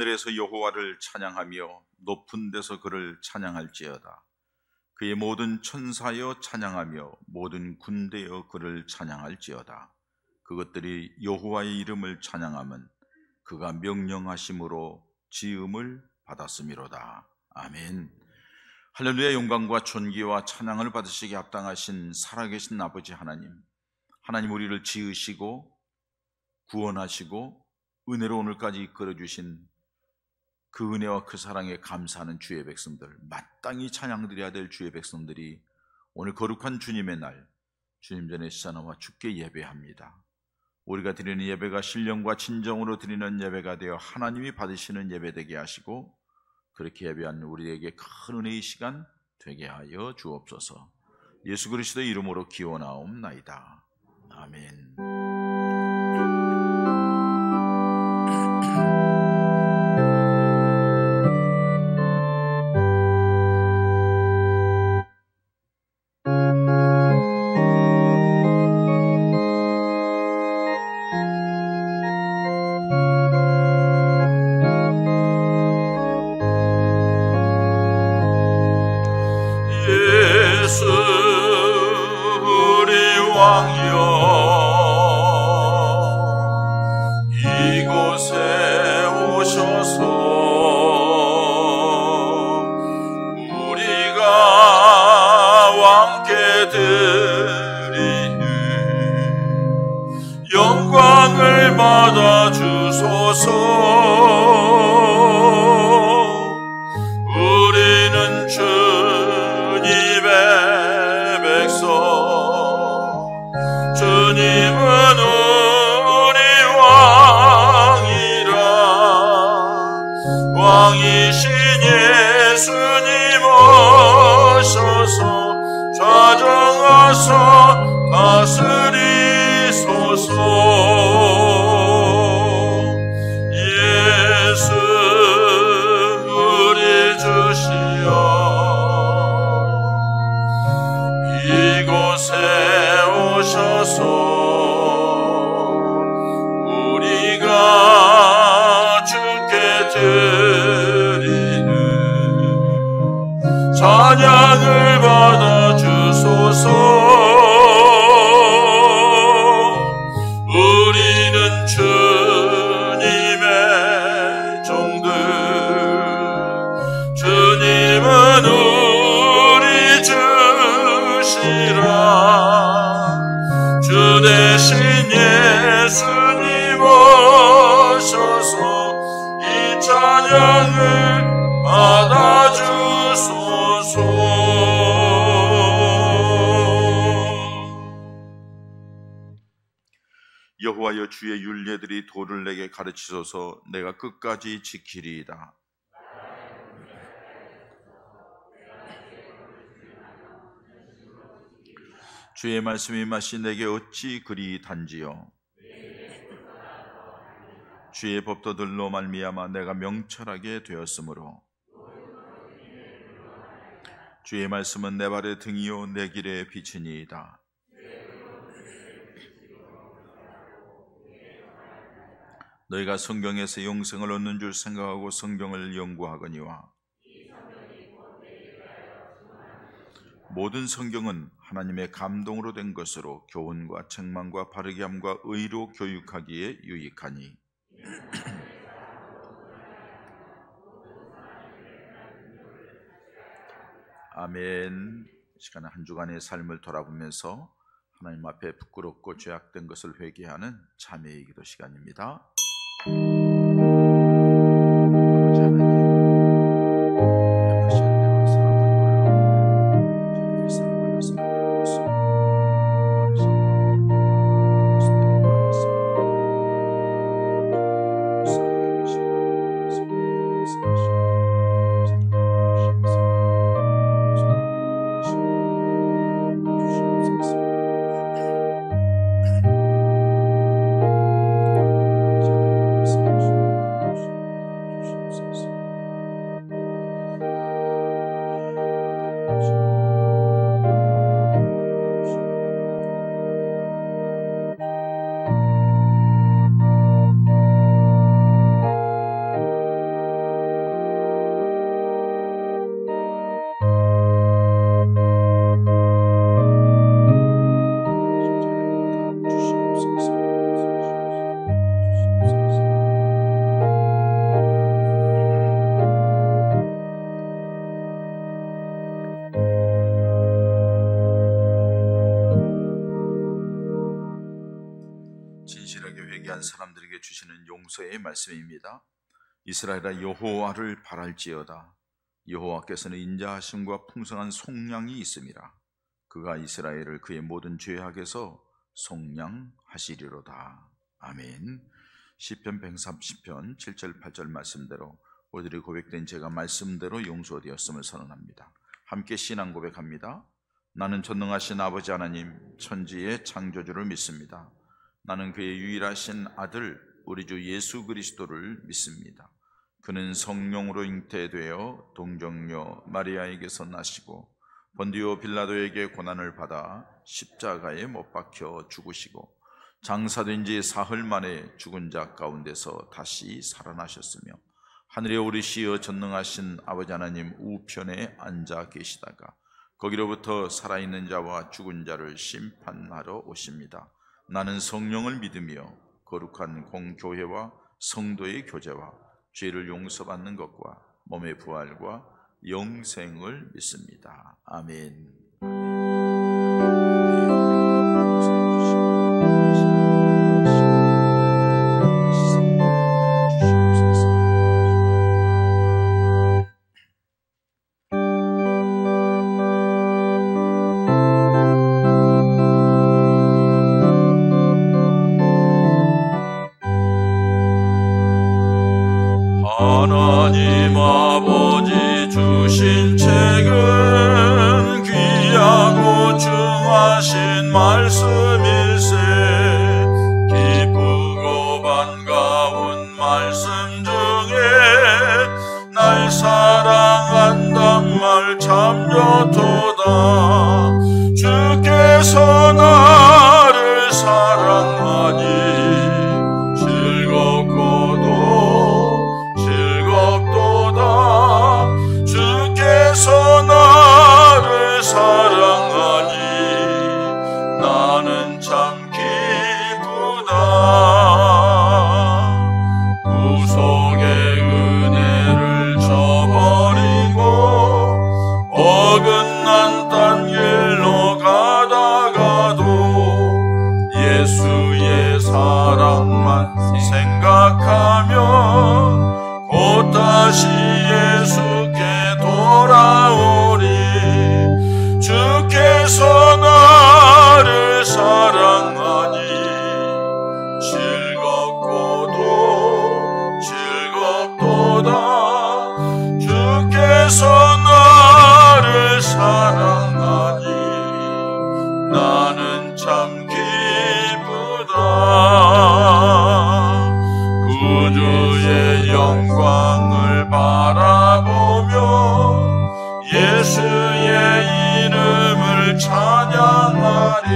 하늘에서 여호와를 찬양하며 높은 데서 그를 찬양할지어다. 그의 모든 천사여 찬양하며 모든 군대여 그를 찬양할지어다. 그것들이 여호와의 이름을 찬양하면 그가 명령하심으로 지음을 받았음이로다. 아멘. 할렐루야. 영광과 존귀와 찬양을 받으시기에 합당하신 살아계신 아버지 하나님, 하나님 우리를 지으시고 구원하시고 은혜로 오늘까지 이끌어주신 그 은혜와 그 사랑에 감사하는 주의 백성들, 마땅히 찬양드려야 될 주의 백성들이 오늘 거룩한 주님의 날, 주님 전에 시사나와 주께 예배합니다. 우리가 드리는 예배가 신령과 진정으로 드리는 예배가 되어 하나님이 받으시는 예배 되게 하시고, 그렇게 예배한 우리에게 큰 은혜의 시간 되게 하여 주옵소서. 예수 그리스도의 이름으로 기원하옵나이다. 아멘. 영광을 받아 주소서. 우리는 주님의 백성, 주님은 우리 왕이라. 왕이신 예수님 오셔서 좌정하사 다스리소서. 예수 우리 주시여, 이곳에 오셔서 우리가 주께 드리는 찬양을 받아 주소서. 우리는 주님의 종들, 주님은 우리 주시라. 주 대신 예수님 오셔서 이 찬양을 받아주소서. 여호와여, 주의 율례들이 도를 내게 가르치소서. 내가 끝까지 지키리이다. 주의 말씀이 맛이 내게 어찌 그리 단지요. 주의 법도들로 말미암아 내가 명철하게 되었으므로. 주의 말씀은 내 발의 등이요 내 길의 빛이니이다. 너희가 성경에서 영생을 얻는 줄 생각하고 성경을 연구하거니와, 모든 성경은 하나님의 감동으로 된 것으로 교훈과 책망과 바르게 함과 의로 교육하기에 유익하니. 아멘. 이 시간에 한 주간의 삶을 돌아보면서 하나님 앞에 부끄럽고 죄악된 것을 회개하는 참회의 기도 시간입니다. 아버지 하나님, 베푸시는 내와 사랑은 놀라운데 저희의 사랑하는 삶의 모습, 어리석은 것들이 많았습니다. 불쌍히 계시고 말씀하시고 주시옵소서. 회개한 사람들에게 주시는 용서의 말씀입니다. 이스라엘아 여호와를 바랄지어다. 여호와께서는 인자하심과 풍성한 속량이 있음이라. 그가 이스라엘을 그의 모든 죄악에서 속량하시리로다. 아멘. 시편 130편 7절 8절 말씀대로 우리들이 고백된 죄가 말씀대로 용서되었음을 선언합니다. 함께 신앙 고백합니다. 나는 전능하신 아버지 하나님 천지의 창조주를 믿습니다. 나는 그의 유일하신 아들 우리 주 예수 그리스도를 믿습니다. 그는 성령으로 잉태되어 동정녀 마리아에게서 나시고 본디오 빌라도에게 고난을 받아 십자가에 못 박혀 죽으시고 장사된 지 사흘 만에 죽은 자 가운데서 다시 살아나셨으며 하늘에 오르시어 전능하신 아버지 하나님 우편에 앉아 계시다가 거기로부터 살아있는 자와 죽은 자를 심판하러 오십니다. 나는 성령을 믿으며 거룩한 공교회와 성도의 교제와 죄를 용서받는 것과 몸의 부활과 영생을 믿습니다. 아멘. 하나님 아버지 주신 책은 귀하고 중하신 말씀일세. 기쁘고 반가운 말씀 중에 날 사랑한단 말 참 좋도다. 주께서 나를 사랑하니 주께서 나를 사랑하니 나는 참 기쁘다. 구속의 은혜를 저버리고 어긋난 딴 길로 가다가도 예수의 사랑만 생각하며 곧 다시 예수께 돌아오리. 주께서 나를 사랑하니 즐겁고도 즐겁도다. 주께서 나를 사랑하니 나는 참 기쁘다. 구주의 영광을 바라보며 예수의 이름을 찬양하리.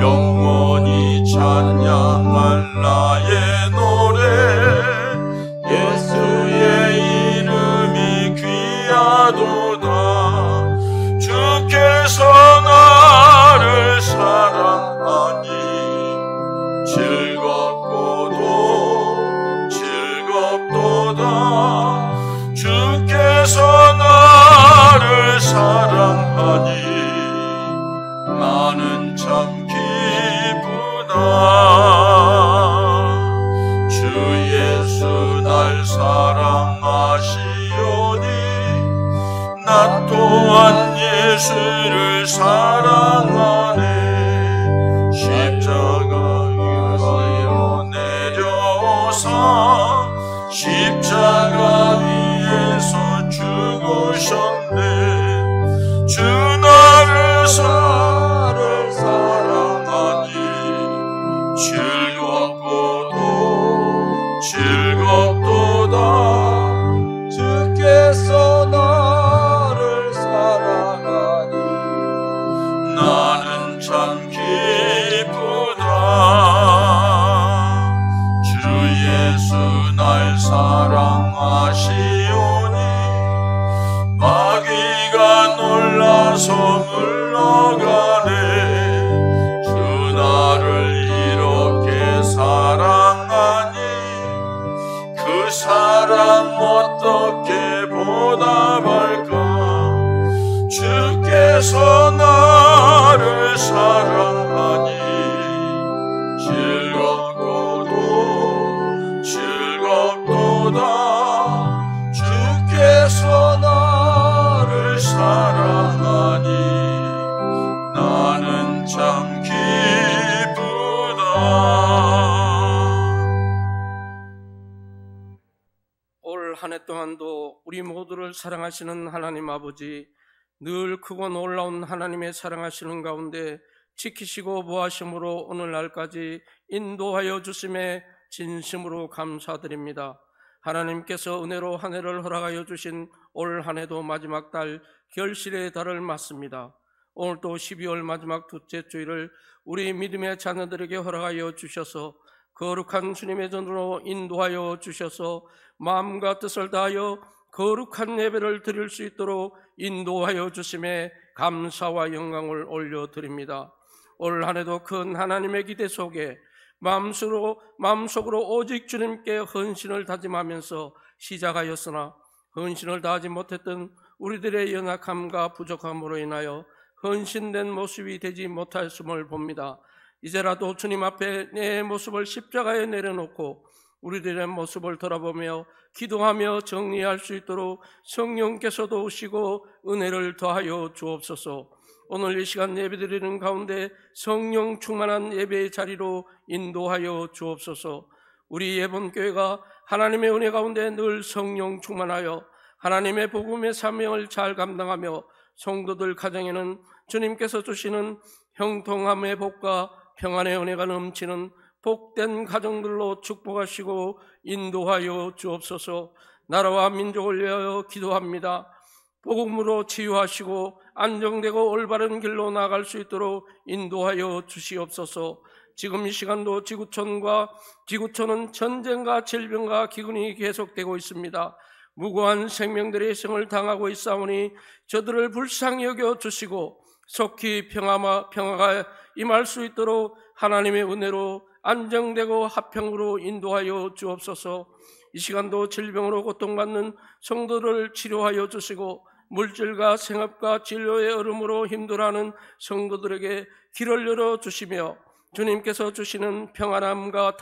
영원히 찬양할 나의 노래. 예수의 이름이 귀하도다. 주께서 나를 사랑하니 즐겁고도 즐겁도다. 주께서 나를 사랑하니 나는 참 기쁘다. 주 예수 날 사랑하시오니 나 또한 예수를 사랑하네. 십자가 위에서 내려오사 십자가 위에서 죽으셨네. 주 나를 사랑하니 즐겁고도 즐겁도다. 주께서 나를 사랑하니 나는 참 기쁘다. 주 예수 날 사랑하시오니 마귀가 놀라서 물러가네. 주 나를 이렇게 사랑하니 그 사랑 어떻게 보답할까. 주께서 나를 사랑하니 즐겁고 또한도 우리 모두를 사랑하시는 하나님 아버지, 늘 크고 놀라운 하나님의 사랑하시는 가운데 지키시고 보하심으로 오늘날까지 인도하여 주심에 진심으로 감사드립니다. 하나님께서 은혜로 한 해를 허락하여 주신 올 한 해도 마지막 달 결실의 달을 맞습니다. 오늘도 12월 마지막 둘째 주일을 우리 믿음의 자녀들에게 허락하여 주셔서 거룩한 주님의 전으로 인도하여 주셔서 마음과 뜻을 다하여 거룩한 예배를 드릴 수 있도록 인도하여 주심에 감사와 영광을 올려드립니다. 올 한 해도 큰 하나님의 기대 속에 마음속으로 오직 주님께 헌신을 다짐하면서 시작하였으나 헌신을 다하지 못했던 우리들의 연약함과 부족함으로 인하여 헌신된 모습이 되지 못하였음을 봅니다. 이제라도 주님 앞에 내 모습을 십자가에 내려놓고 우리들의 모습을 돌아보며 기도하며 정리할 수 있도록 성령께서도 오시고 은혜를 더하여 주옵소서. 오늘 이 시간 예배드리는 가운데 성령 충만한 예배의 자리로 인도하여 주옵소서. 우리 예본교회가 하나님의 은혜 가운데 늘 성령 충만하여 하나님의 복음의 사명을 잘 감당하며 성도들 가정에는 주님께서 주시는 형통함의 복과 평안의 은혜가 넘치는 복된 가정들로 축복하시고 인도하여 주옵소서. 나라와 민족을 위하여 기도합니다. 복음으로 치유하시고 안정되고 올바른 길로 나아갈 수 있도록 인도하여 주시옵소서. 지금 이 시간도 지구촌은 전쟁과 질병과 기근이 계속되고 있습니다. 무고한 생명들의 희생을 당하고 있사오니 저들을 불쌍히 여겨 주시고 속히 평화가 임할 수 있도록 하나님의 은혜로 안정되고 화평으로 인도하여 주옵소서. 이 시간도 질병으로 고통받는 성도를 치료하여 주시고 물질과 생업과 진료의 얼음으로 힘들어하는 성도들에게 길을 열어주시며 주님께서 주시는 평안함과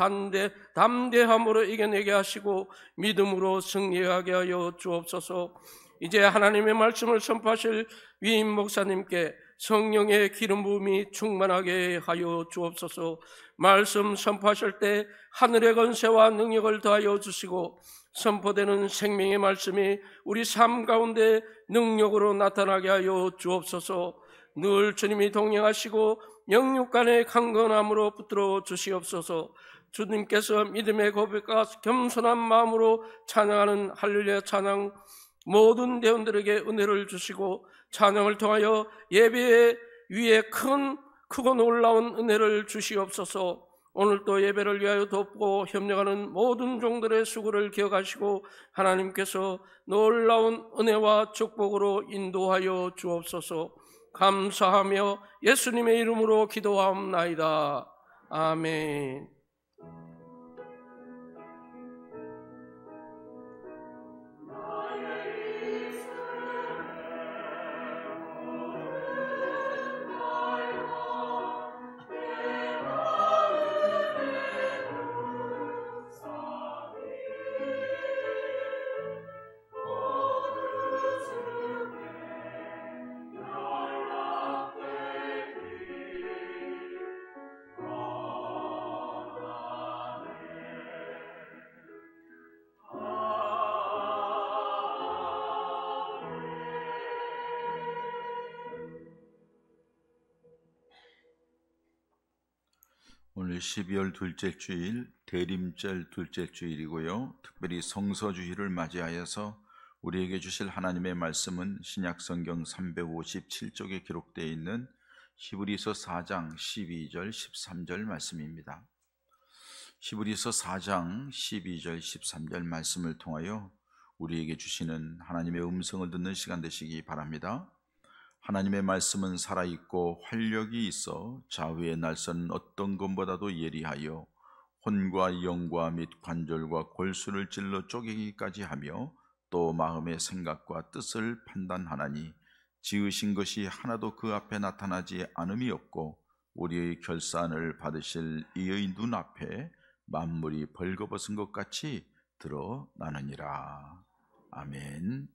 담대함으로 이겨내게 하시고 믿음으로 승리하게 하여 주옵소서. 이제 하나님의 말씀을 선포하실 위임 목사님께 성령의 기름 부음이 충만하게 하여 주옵소서. 말씀 선포하실 때 하늘의 권세와 능력을 더하여 주시고 선포되는 생명의 말씀이 우리 삶 가운데 능력으로 나타나게 하여 주옵소서. 늘 주님이 동행하시고 영육간의 강건함으로 붙들어 주시옵소서. 주님께서 믿음의 고백과 겸손한 마음으로 찬양하는 할렐루야 찬양 모든 대원들에게 은혜를 주시고 찬양을 통하여 예배 위에 크고 놀라운 은혜를 주시옵소서. 오늘도 예배를 위하여 돕고 협력하는 모든 종들의 수고를 기억하시고 하나님께서 놀라운 은혜와 축복으로 인도하여 주옵소서. 감사하며 예수님의 이름으로 기도하옵나이다. 아멘. 오늘 12월 둘째 주일, 대림절 둘째 주일이고요. 특별히 성서주일을 맞이하여서 우리에게 주실 하나님의 말씀은 신약성경 357쪽에 기록되어 있는 히브리서 4장 12절 13절 말씀입니다. 히브리서 4장 12절 13절 말씀을 통하여 우리에게 주시는 하나님의 음성을 듣는 시간 되시기 바랍니다. 하나님의 말씀은 살아있고 활력이 있어 좌우의 날선 어떤 것보다도 예리하여 혼과 영과 및 관절과 골수를 찔러 쪼개기까지 하며 또 마음의 생각과 뜻을 판단하나니 지으신 것이 하나도 그 앞에 나타나지 않음이 없고 우리의 결산을 받으실 이의 눈앞에 만물이 벌거벗은 것 같이 드러나느니라. 아멘.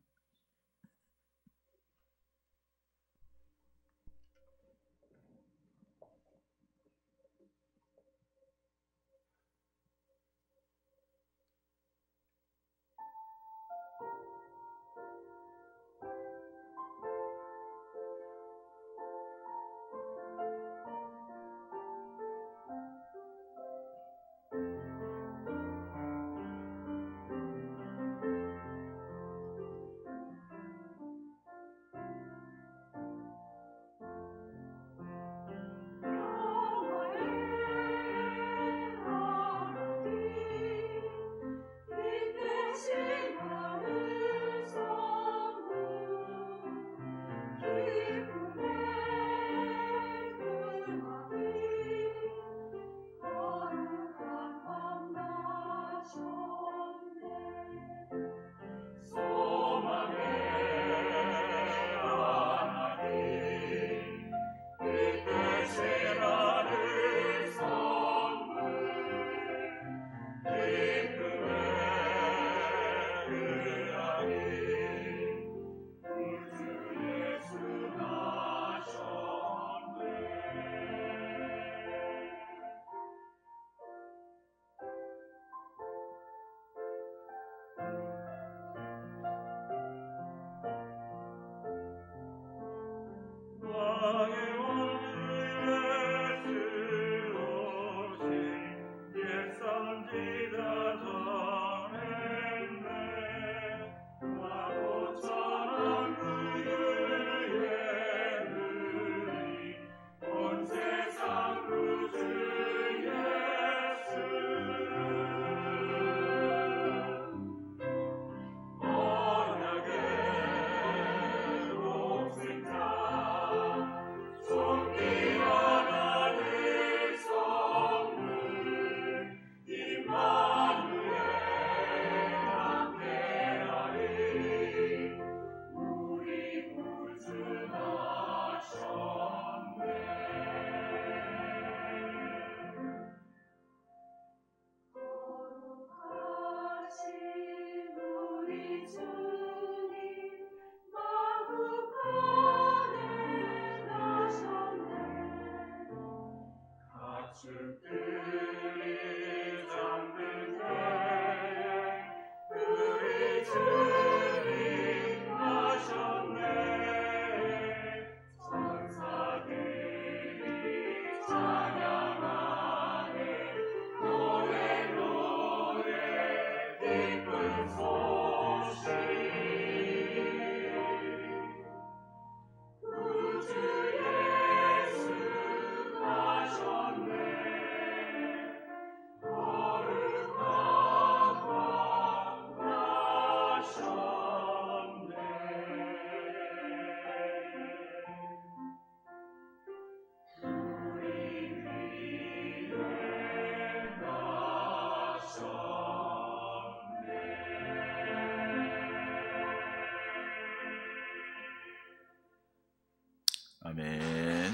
아멘.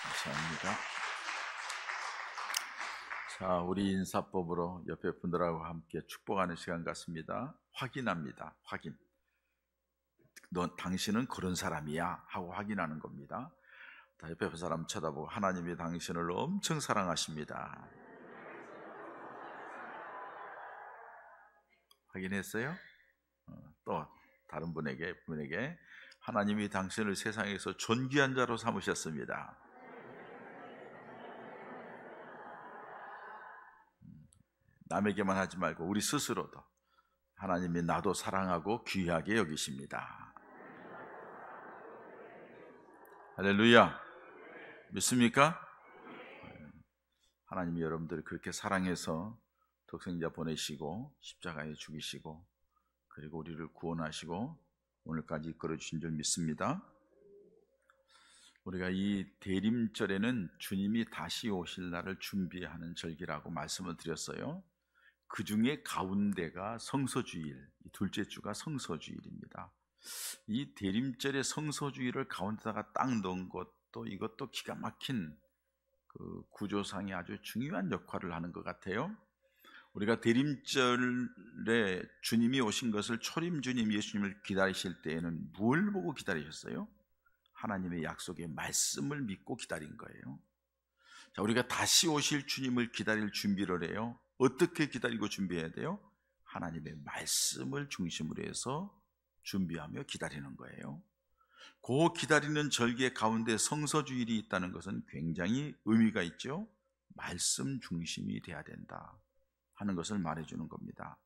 감사합니다. 자, 우리 인사법으로 옆에 분들하고 함께 축복하는 시간 같습니다. 확인합니다. 확인. 당신은 그런 사람이야 하고 확인하는 겁니다. 다 옆에 사람 쳐다보고 하나님이 당신을 엄청 사랑하십니다. 확인했어요? 또 다른 분에게 하나님이 당신을 세상에서 존귀한 자로 삼으셨습니다. 남에게만 하지 말고 우리 스스로도 하나님이 나도 사랑하고 귀하게 여기십니다. 할렐루야. 믿습니까? 하나님이 여러분들을 그렇게 사랑해서 독생자 보내시고 십자가에 죽이시고 그리고 우리를 구원하시고 오늘까지 이끌어 주신 줄 믿습니다. 우리가 이 대림절에는 주님이 다시 오실 날을 준비하는 절기라고 말씀을 드렸어요. 그 중에 가운데가 성서주일, 둘째 주가 성서주일입니다. 이 대림절의 성서주일을 가운데다가 딱 넣은 것도 이것도 기가 막힌 그 구조상에 아주 중요한 역할을 하는 것 같아요. 우리가 대림절에 주님이 오신 것을 초림 주님 예수님을 기다리실 때에는 뭘 보고 기다리셨어요? 하나님의 약속의 말씀을 믿고 기다린 거예요. 자, 우리가 다시 오실 주님을 기다릴 준비를 해요. 어떻게 기다리고 준비해야 돼요? 하나님의 말씀을 중심으로 해서 준비하며 기다리는 거예요. 그 기다리는 절기의 가운데 성서주일이 있다는 것은 굉장히 의미가 있죠. 말씀 중심이 돼야 된다 하는 것을 말해주는 겁니다.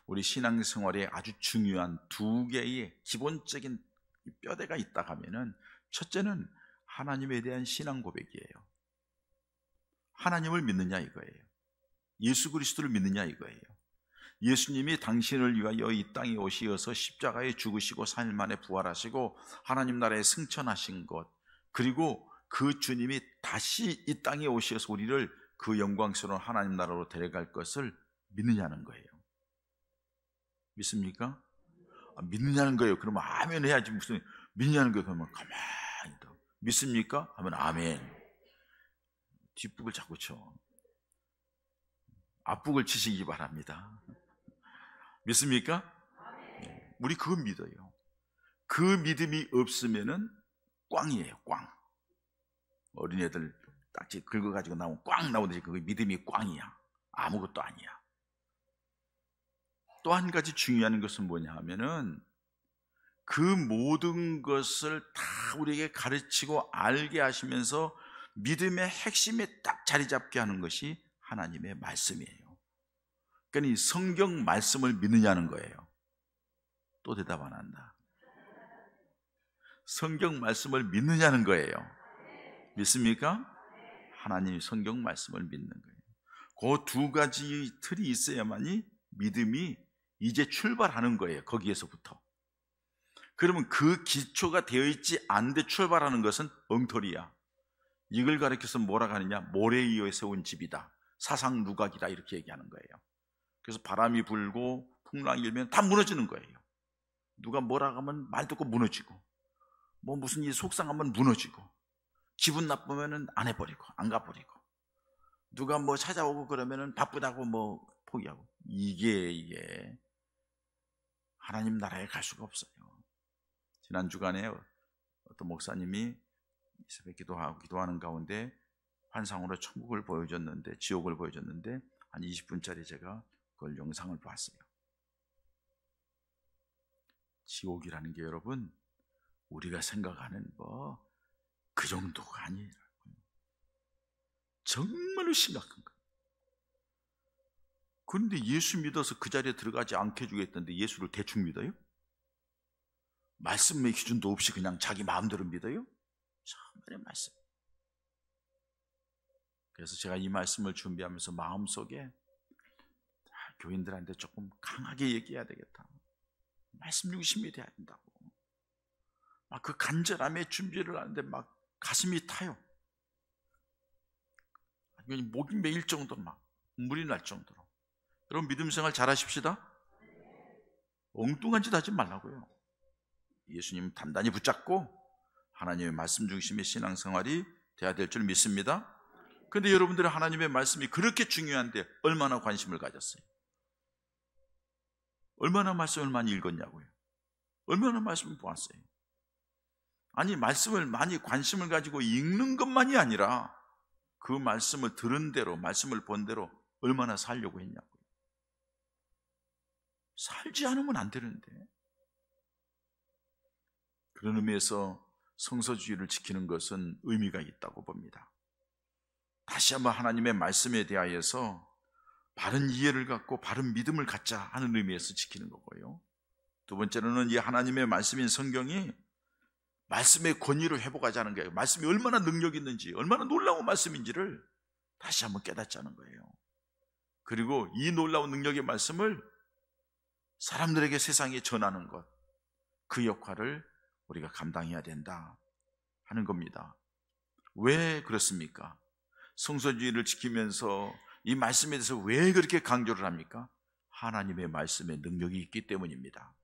우리 신앙생활에 아주 중요한 두 개의 기본적인 뼈대가 있다 하면은 첫째는 하나님에 대한 신앙 고백이에요. 하나님을 믿느냐 이거예요. 예수 그리스도를 믿느냐 이거예요. 예수님이 당신을 위하여 이 땅에 오시어서 십자가에 죽으시고 3일 만에 부활하시고 하나님 나라에 승천하신 것, 그리고 그 주님이 다시 이 땅에 오시어서 우리를 그 영광스러운 하나님 나라로 데려갈 것을 믿느냐는 거예요. 믿습니까? 믿느냐는 거예요. 그러면 아멘 해야지. 무슨 믿느냐는 거예요. 그러면 가만히 있다. 믿습니까? 하면 아멘. 뒷북을 자꾸 쳐. 앞북을 치시기 바랍니다. 믿습니까? 우리 그거 믿어요. 그 믿음이 없으면은 꽝이에요. 꽝. 어린애들 딱지 긁어가지고 나오면 꽝 나오듯이 그 믿음이 꽝이야. 아무것도 아니야. 또 한 가지 중요한 것은 뭐냐 하면은 그 모든 것을 다 우리에게 가르치고 알게 하시면서 믿음의 핵심에 딱 자리 잡게 하는 것이 하나님의 말씀이에요. 그러니까 이 성경 말씀을 믿느냐는 거예요. 또 대답 안 한다. 성경 말씀을 믿느냐는 거예요. 믿습니까? 하나님 성경 말씀을 믿는 거예요. 그 두 가지 틀이 있어야만이 믿음이 이제 출발하는 거예요. 거기에서부터. 그러면 그 기초가 되어 있지 않은데 출발하는 것은 엉터리야. 이걸 가리켜서 뭐라고 하느냐? 모래에 이어 세운 집이다. 사상 누각이다. 이렇게 얘기하는 거예요. 그래서 바람이 불고 풍랑이 일면 다 무너지는 거예요. 누가 뭐라고 하면 말 듣고 무너지고, 뭐 무슨 일 속상하면 무너지고, 기분 나쁘면은 안 해버리고 안 가버리고, 누가 뭐 찾아오고 그러면은 바쁘다고 뭐 포기하고. 이게 하나님 나라에 갈 수가 없어요. 지난 주간에 어떤 목사님이 새벽 기도하는 가운데 환상으로 천국을 보여줬는데, 지옥을 보여줬는데 한 20분짜리 제가 그걸 영상을 봤어요. 지옥이라는 게 여러분 우리가 생각하는 그 정도가 아니에요. 정말로 심각한 거예요. 그런데 예수 믿어서 그 자리에 들어가지 않게 해주겠다는데 예수를 대충 믿어요? 말씀의 기준도 없이 그냥 자기 마음대로 믿어요? 정말의 말씀. 그래서 제가 이 말씀을 준비하면서 마음속에 교인들한테 조금 강하게 얘기해야 되겠다. 말씀 중심이 돼야 된다고. 막 그 간절함에 준비를 하는데 막 가슴이 타요. 목이 메일 정도로 막 물이 날 정도로. 여러분 믿음 생활 잘 하십시다. 엉뚱한 짓 하지 말라고요. 예수님 단단히 붙잡고 하나님의 말씀 중심의 신앙생활이 돼야 될 줄 믿습니다. 그런데 여러분들은 하나님의 말씀이 그렇게 중요한데 얼마나 관심을 가졌어요? 얼마나 말씀을 많이 읽었냐고요? 얼마나 말씀을 보았어요? 아니 말씀을 많이 관심을 가지고 읽는 것만이 아니라 그 말씀을 들은 대로 말씀을 본 대로 얼마나 살려고 했냐고요? 살지 않으면 안 되는데. 그런 의미에서 성서주의를 지키는 것은 의미가 있다고 봅니다. 다시 한번 하나님의 말씀에 대하여서 바른 이해를 갖고 바른 믿음을 갖자 하는 의미에서 지키는 거고요. 두 번째로는 이 하나님의 말씀인 성경이 말씀의 권위를 회복하자는 거예요. 말씀이 얼마나 능력 있는지, 얼마나 놀라운 말씀인지를 다시 한번 깨닫자는 거예요. 그리고 이 놀라운 능력의 말씀을 사람들에게 세상에 전하는 것, 그 역할을 우리가 감당해야 된다 하는 겁니다. 왜 그렇습니까? 성서주의를 지키면서 이 말씀에 대해서 왜 그렇게 강조를 합니까? 하나님의 말씀에 능력이 있기 때문입니다.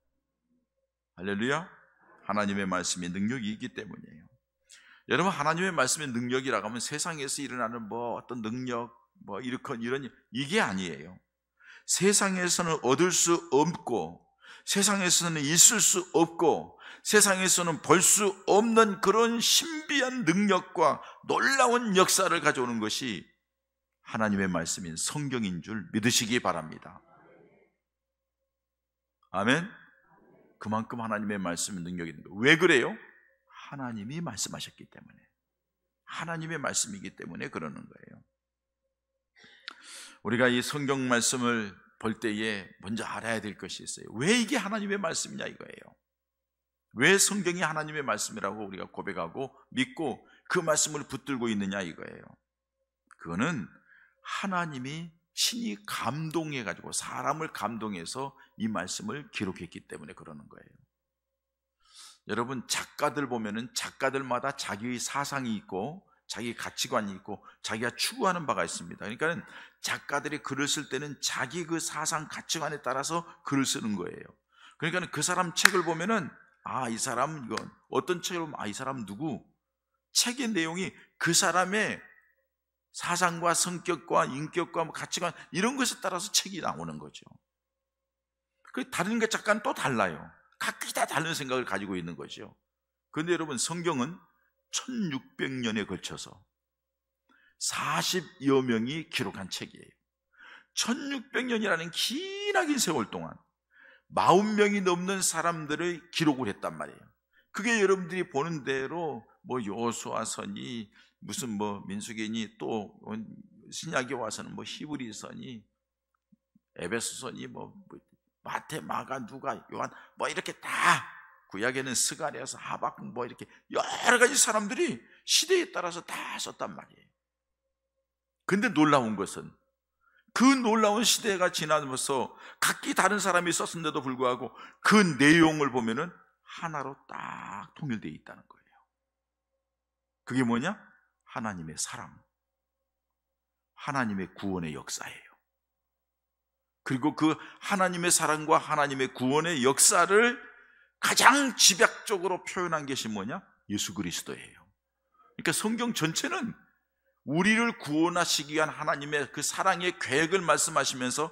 할렐루야. 하나님의 말씀에 능력이 있기 때문이에요. 여러분 하나님의 말씀의 능력이라고 하면 세상에서 일어나는 어떤 능력 이런 이게 아니에요. 세상에서는 얻을 수 없고 세상에서는 있을 수 없고 세상에서는 볼 수 없는 그런 신비한 능력과 놀라운 역사를 가져오는 것이 하나님의 말씀인 성경인 줄 믿으시기 바랍니다. 아멘. 그만큼 하나님의 말씀은 능력이 있는 거예요. 왜 그래요? 하나님이 말씀하셨기 때문에, 하나님의 말씀이기 때문에 그러는 거예요. 우리가 이 성경 말씀을 볼 때에 먼저 알아야 될 것이 있어요. 왜 이게 하나님의 말씀이냐 이거예요. 왜 성경이 하나님의 말씀이라고 우리가 고백하고 믿고 그 말씀을 붙들고 있느냐 이거예요. 그거는 하나님이 신이 감동해가지고 사람을 감동해서 이 말씀을 기록했기 때문에 그러는 거예요. 여러분 작가들 보면은 작가들마다 자기의 사상이 있고 자기 가치관이 있고 자기가 추구하는 바가 있습니다. 그러니까 작가들이 글을 쓸 때는 자기 그 사상 가치관에 따라서 글을 쓰는 거예요. 그러니까 그 사람 책을 보면은 이 사람 이건 어떤 책을 보면 이 사람 누구? 책의 내용이 그 사람의 사상과 성격과 인격과 가치관 이런 것에 따라서 책이 나오는 거죠. 그 다른 게 작가는 또 달라요. 각기 다 다른 생각을 가지고 있는 거죠. 그런데 여러분 성경은 1600년에 걸쳐서 40여 명이 기록한 책이에요. 1600년이라는 기나긴 세월 동안 40명이 넘는 사람들의 기록을 했단 말이에요. 그게 여러분들이 보는 대로 여호수아서니 무슨 민수기니 또 신약에 와서는 히브리서니 에베소서니 마태, 마가, 누가, 요한 이렇게 다 구약에는 스가랴서, 하박국 이렇게 여러 가지 사람들이 시대에 따라서 다 썼단 말이에요. 근데 놀라운 것은 그 놀라운 시대가 지나면서 각기 다른 사람이 썼는데도 불구하고 그 내용을 보면은 하나로 딱 통일되어 있다는 거예요. 그게 뭐냐? 하나님의 사랑, 하나님의 구원의 역사예요. 그리고 그 하나님의 사랑과 하나님의 구원의 역사를 가장 집약적으로 표현한 것이 뭐냐? 예수 그리스도예요. 그러니까 성경 전체는 우리를 구원하시기 위한 하나님의 그 사랑의 계획을 말씀하시면서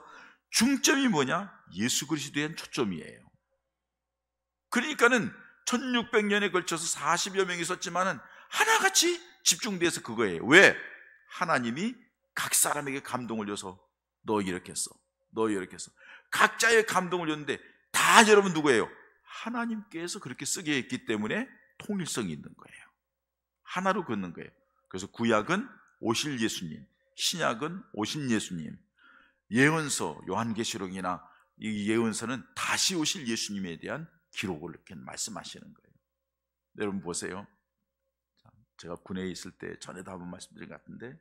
중점이 뭐냐? 예수 그리스도에 대한 초점이에요. 그러니까는 1600년에 걸쳐서 40여 명이 썼지만은 하나같이 집중돼서 그거예요. 왜? 하나님이 각 사람에게 감동을 줘서 너 이렇게 했어, 너 이렇게 했어. 각자의 감동을 줬는데 다 여러분 누구예요? 하나님께서 그렇게 쓰게 했기 때문에 통일성이 있는 거예요. 하나로 걷는 거예요. 그래서 구약은 오실 예수님, 신약은 오신 예수님, 예언서, 요한계시록이나 이 예언서는 다시 오실 예수님에 대한 기록을 이렇게 말씀하시는 거예요. 여러분 보세요. 제가 군에 있을 때 전에도 한번 말씀드린 것 같은데,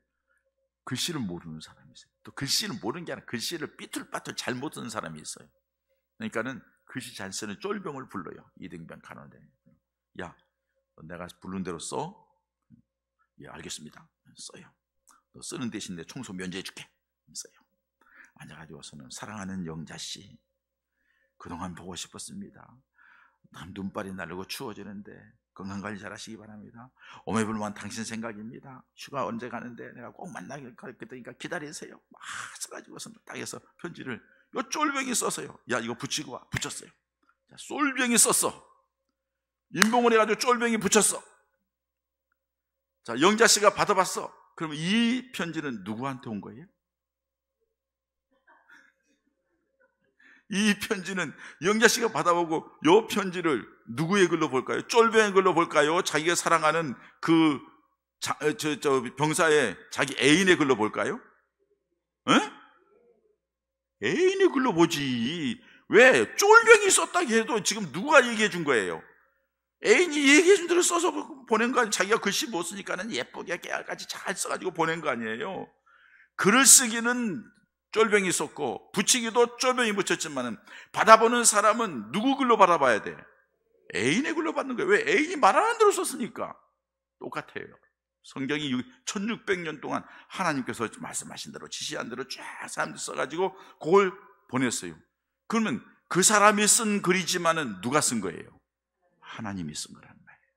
글씨를 모르는 사람이 있어요. 또 글씨를 모르는 게 아니라 글씨를 삐뚤빠뚤 잘못 쓰는 사람이 있어요. 그러니까는 글씨 잘 쓰는 쫄병을 불러요. 이등병 간호대. 야, 내가 부른 대로 써? 예, 알겠습니다. 써요. 너 쓰는 대신 내 청소 면제해 줄게. 써요. 앉아가지고서는 사랑하는 영자씨, 그동안 보고 싶었습니다. 난 눈발이 나르고 추워지는데 건강관리 잘 하시기 바랍니다. 오매불만 당신 생각입니다. 휴가 언제 가는데 내가 꼭 만나길 그러니까 기다리세요. 막 써가지고서 딱 해서 편지를 요 쫄병이 썼어요. 야, 이거 붙이고 와. 붙였어요. 자, 쫄병이 썼어. 인봉을 해가지고 쫄병이 붙였어. 자, 영자씨가 받아봤어. 그러면 이 편지는 누구한테 온 거예요? 이 편지는 영자씨가 받아보고 이 편지를 누구의 글로 볼까요? 쫄병의 글로 볼까요? 자기가 사랑하는 그 병사의 자기 애인의 글로 볼까요? 에? 애인의 글로 보지. 왜? 쫄병이 썼다고 해도 지금 누가 얘기해 준 거예요? 애인이 얘기해 준 대로 써서 보낸 거 아니에요? 자기가 글씨 못 쓰니까는 예쁘게 깨알같이 잘 써가지고 보낸 거 아니에요? 글을 쓰기는 쫄병이 썼고 붙이기도 쫄병이 붙였지만은 받아보는 사람은 누구 글로 받아봐야 돼? 애인의 글로 받는 거예요. 왜? 애인이 말하는 대로 썼으니까. 똑같아요. 성경이 1600년 동안 하나님께서 말씀하신 대로 지시한 대로 쫙 사람들 써가지고 그걸 보냈어요. 그러면 그 사람이 쓴 글이지만은 누가 쓴 거예요? 하나님이 쓴 거란 말이에요.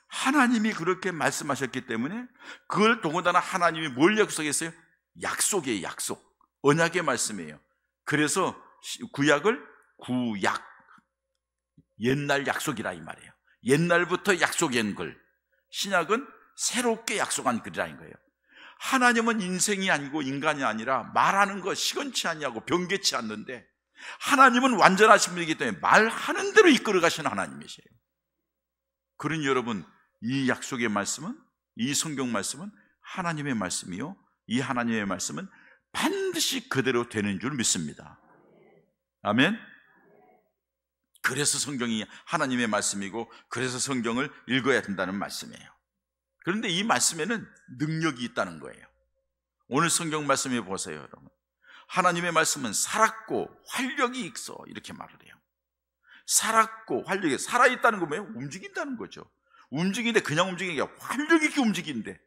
하나님이 그렇게 말씀하셨기 때문에 그걸 더군다나 하나님이 뭘 약속했어요? 약속이에요. 약속. 언약의 말씀이에요. 그래서 구약을 구약, 옛날 약속이라 이 말이에요. 옛날부터 약속한 글. 신약은 새롭게 약속한 글이라는 거예요. 하나님은 인생이 아니고 인간이 아니라 말하는 거 시건치 않냐고 변개치 않는데, 하나님은 완전하신 분이기 때문에 말하는 대로 이끌어 가시는 하나님이세요. 그러니 여러분, 이 약속의 말씀은, 이 성경 말씀은 하나님의 말씀이요, 이 하나님의 말씀은 반드시 그대로 되는 줄 믿습니다. 아멘. 그래서 성경이 하나님의 말씀이고, 그래서 성경을 읽어야 된다는 말씀이에요. 그런데 이 말씀에는 능력이 있다는 거예요. 오늘 성경 말씀에 보세요, 여러분. 하나님의 말씀은 살았고 활력이 있어, 이렇게 말을 해요. 살았고 활력이, 살아있다는 건 뭐예요? 움직인다는 거죠. 움직이는데 그냥 움직이는 게 아니라 활력 있게 움직이는데,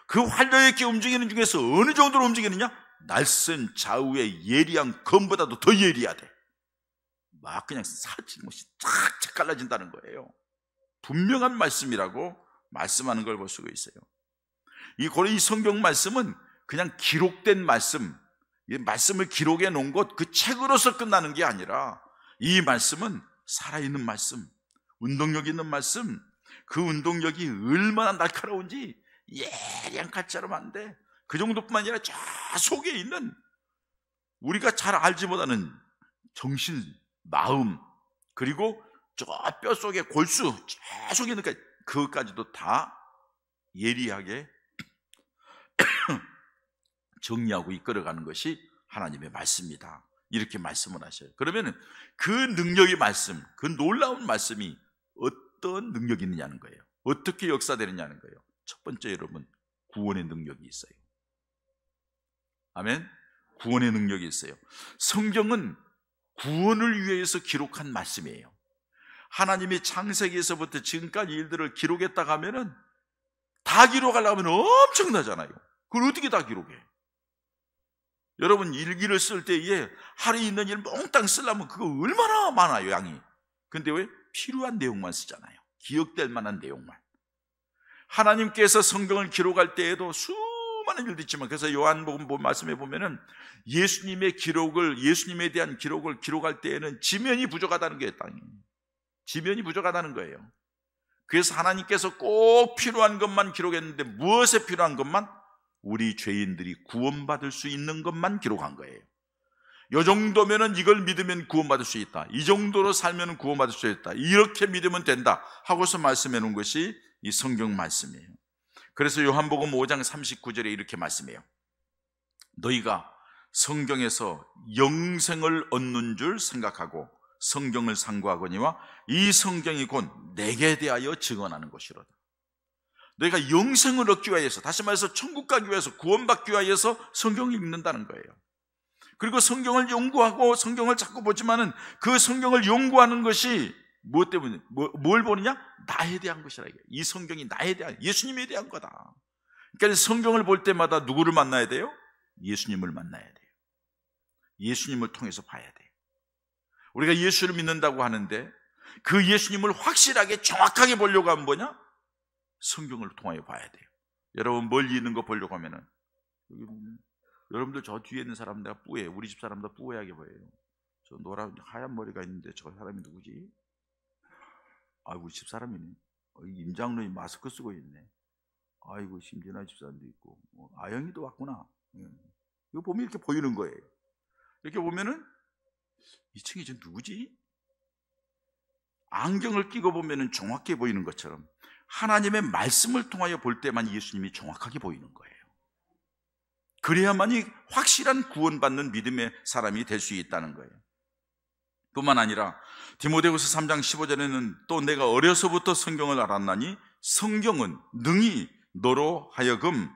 그 활력 있게 움직이는 중에서 어느 정도로 움직이느냐? 날쌘 좌우의 예리한 검보다도 더 예리하대. 막 그냥 사치못이 쫙쫙 갈라진다는 거예요. 분명한 말씀이라고 말씀하는 걸 볼 수가 있어요. 이 성경 말씀은 그냥 기록된 말씀, 이 말씀을 기록해 놓은 것, 그 책으로서 끝나는 게 아니라, 이 말씀은 살아있는 말씀, 운동력 있는 말씀, 그 운동력이 얼마나 날카로운지 예리한 칼자로 만데, 그 정도뿐만 아니라 저 속에 있는 우리가 잘 알지 못하는 정신, 마음, 그리고 저 뼛속에 골수, 저 속에 있는 그것까지도 다 예리하게 정리하고 이끌어가는 것이 하나님의 말씀이다, 이렇게 말씀을 하셔요. 그러면 그 능력의 말씀, 그 놀라운 말씀이 어떤 능력이 있느냐는 거예요. 어떻게 역사되느냐는 거예요. 첫 번째, 여러분, 구원의 능력이 있어요. 아멘. 구원의 능력이 있어요. 성경은 구원을 위해서 기록한 말씀이에요. 하나님이 창세기에서부터 지금까지 일들을 기록했다고 하면은 다 기록하려면 엄청나잖아요. 그걸 어떻게 다 기록해? 여러분, 일기를 쓸 때에 하루에 있는 일 몽땅 쓰려면 그거 얼마나 많아요, 양이. 근데 왜? 필요한 내용만 쓰잖아요. 기억될 만한 내용만. 하나님께서 성경을 기록할 때에도 수많은 일도 있지만, 그래서 요한복음 말씀에 보면은 예수님의 기록을, 예수님에 대한 기록을 기록할 때에는 지면이 부족하다는 게 땅이. 지면이 부족하다는 거예요. 그래서 하나님께서 꼭 필요한 것만 기록했는데, 무엇에 필요한 것만? 우리 죄인들이 구원받을 수 있는 것만 기록한 거예요. 이 정도면은 이걸 믿으면 구원받을 수 있다. 이 정도로 살면 구원받을 수 있다. 이렇게 믿으면 된다 하고서 말씀해 놓은 것이 이 성경 말씀이에요. 그래서 요한복음 5장 39절에 이렇게 말씀해요. 너희가 성경에서 영생을 얻는 줄 생각하고 성경을 상고하거니와 이 성경이 곧 내게 대하여 증언하는 것이로다. 너희가 영생을 얻기 위해서, 다시 말해서 천국 가기 위해서, 구원받기 위해서 성경을 읽는다는 거예요. 그리고 성경을 연구하고 성경을 자꾸 보지만은 그 성경을 연구하는 것이 무엇 때문에, 뭘 보느냐? 나에 대한 것이라. 이 성경이 나에 대한, 예수님에 대한 거다. 그러니까 성경을 볼 때마다 누구를 만나야 돼요? 예수님을 만나야 돼요. 예수님을 통해서 봐야 돼요. 우리가 예수를 믿는다고 하는데 그 예수님을 확실하게 정확하게 보려고 하면 뭐냐? 성경을 통하여 봐야 돼요. 여러분 멀리 있는 거 보려고 하면은, 여기 보면 여러분들 저 뒤에 있는 사람 내가 뿌해, 우리 집 사람 다 뿌해하게 보여요. 저 노란 하얀 머리가 있는데 저 사람이 누구지? 아이고 집 사람이네. 임장로이 마스크 쓰고 있네. 아이고 심진아 집사람도 있고, 아영이도 왔구나. 이거 보면 이렇게 보이는 거예요. 이렇게 보면은 이 층이 저 누구지? 안경을 끼고 보면은 정확해 보이는 것처럼 하나님의 말씀을 통하여 볼 때만 예수님이 정확하게 보이는 거예요. 그래야만이 확실한 구원받는 믿음의 사람이 될 수 있다는 거예요. 뿐만 아니라 디모데후서 3장 15절에는 또 내가 어려서부터 성경을 알았나니 성경은 능히 너로 하여금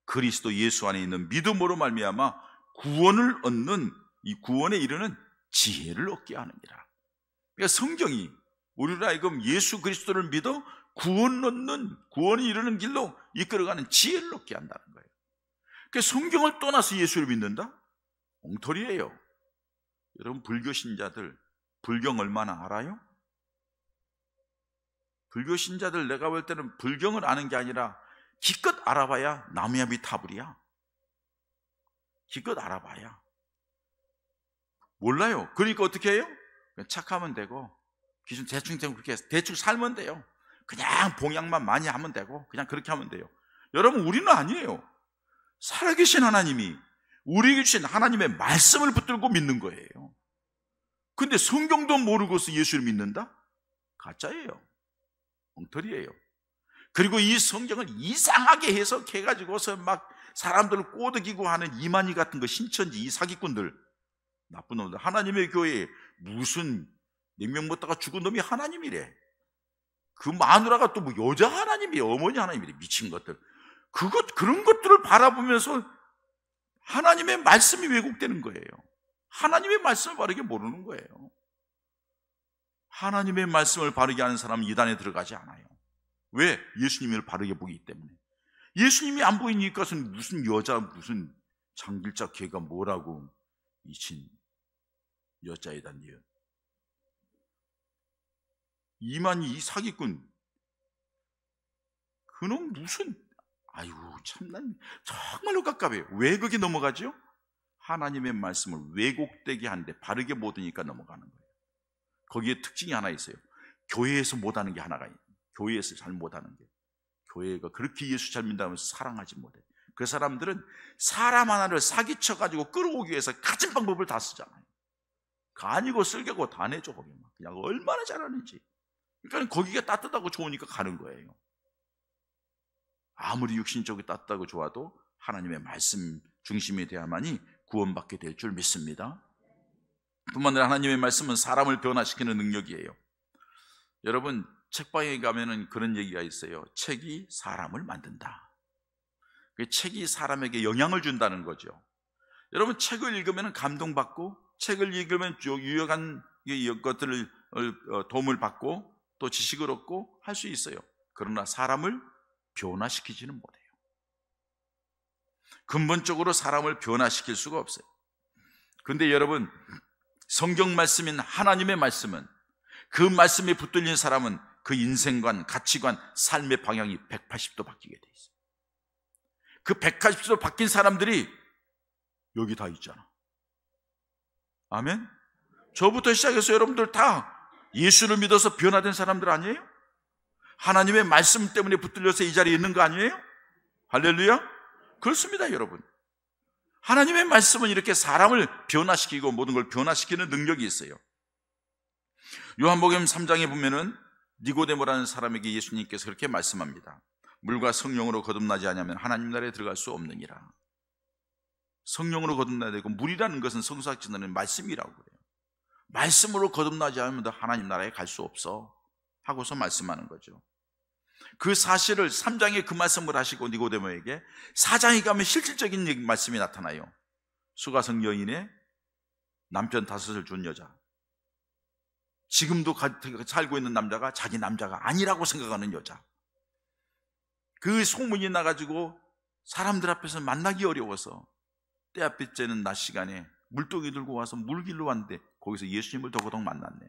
그리스도 예수 안에 있는 믿음으로 말미암아 구원을 얻는, 이 구원에 이르는 지혜를 얻게 하느니라. 그러니까 성경이 우리로 하여금 예수 그리스도를 믿어 구원 얻는, 구원이 이르는 길로 이끌어가는 지혜를 얻게 한다는 거예요. 그러니까 성경을 떠나서 예수를 믿는다? 엉터리예요. 여러분 불교 신자들 불경 얼마나 알아요? 불교 신자들 내가 볼 때는 불경을 아는 게 아니라 기껏 알아봐야 나무야미타불이야. 기껏 알아봐야 몰라요. 그러니까 어떻게 해요? 그냥 착하면 되고, 기준 대충 그렇게 대충 살면 돼요. 그냥 봉양만 많이 하면 되고, 그냥 그렇게 하면 돼요. 여러분 우리는 아니에요. 살아계신 하나님이 우리에게 주신 하나님의 말씀을 붙들고 믿는 거예요. 근데 성경도 모르고서 예수를 믿는다? 가짜예요. 엉터리예요. 그리고 이 성경을 이상하게 해석해가지고서 막 사람들을 꼬드기고 하는 이만희 같은 거, 신천지 이 사기꾼들, 나쁜 놈들. 하나님의 교회에 무슨 냉면 먹다가 죽은 놈이 하나님이래. 그 마누라가 또 뭐 여자 하나님이래, 어머니 하나님이래. 미친 것들. 그런 것들을 바라보면서 하나님의 말씀이 왜곡되는 거예요. 하나님의 말씀을 바르게 모르는 거예요. 하나님의 말씀을 바르게 하는 사람은 이단에 들어가지 않아요. 왜? 예수님을 바르게 보기 때문에. 예수님이 안 보이니까 무슨 여자, 무슨 장길자 걔가 뭐라고 미친 여자이다니요. 이만희 이 사기꾼, 그놈 무슨, 아이고 참난 정말로 깝깝해요. 왜 그게 넘어가죠? 하나님의 말씀을 왜곡되게 하는데 바르게 못하니까 넘어가는 거예요. 거기에 특징이 하나 있어요. 교회에서 못하는 게 하나가 있어요. 교회에서 잘 못하는 게, 교회가 그렇게 예수 잘 믿는다면서 사랑하지 못해. 그 사람들은 사람 하나를 사기쳐가지고 끌어오기 위해서 가진 방법을 다 쓰잖아요. 간이고 쓸개고 다 내줘. 거기 그냥 얼마나 잘하는지. 그러니까 거기가 따뜻하고 좋으니까 가는 거예요. 아무리 육신적으로 따뜻하고 좋아도 하나님의 말씀 중심이 돼야만이 구원받게 될 줄 믿습니다. 뿐만 아니라 하나님의 말씀은 사람을 변화시키는 능력이에요. 여러분 책방에 가면은 그런 얘기가 있어요. 책이 사람을 만든다. 책이 사람에게 영향을 준다는 거죠. 여러분 책을 읽으면 감동받고, 책을 읽으면 유용한 것들을 도움을 받고 또 지식을 얻고 할 수 있어요. 그러나 사람을 변화시키지는 못해요. 근본적으로 사람을 변화시킬 수가 없어요. 그런데 여러분 성경 말씀인 하나님의 말씀은, 그 말씀에 붙들린 사람은 그 인생관, 가치관, 삶의 방향이 180도 바뀌게 돼 있어요. 그 180도 바뀐 사람들이 여기 다 있잖아. 아멘? 저부터 시작해서 여러분들 다 예수를 믿어서 변화된 사람들 아니에요? 하나님의 말씀 때문에 붙들려서 이 자리에 있는 거 아니에요? 할렐루야? 그렇습니다, 여러분. 하나님의 말씀은 이렇게 사람을 변화시키고 모든 걸 변화시키는 능력이 있어요. 요한복음 3장에 보면은 니고데모라는 사람에게 예수님께서 그렇게 말씀합니다. 물과 성령으로 거듭나지 않으면 하나님 나라에 들어갈 수 없느니라. 성령으로 거듭나야 되고, 물이라는 것은 성수학자는 말씀이라고 그래요. 말씀으로 거듭나지 않으면 하나님 나라에 갈 수 없어 하고서 말씀하는 거죠. 그 사실을 3장에 그 말씀을 하시고 니고데모에게 4장에 가면 실질적인 말씀이 나타나요. 수가성 여인의 남편 5을 준 여자, 지금도 살고 있는 남자가 자기 남자가 아니라고 생각하는 여자, 그 소문이 나가지고 사람들 앞에서 만나기 어려워서 때앞에 째는 낮 시간에 물동이 들고 와서 물길로 왔는데 거기서 예수님을 더더욱 만났네.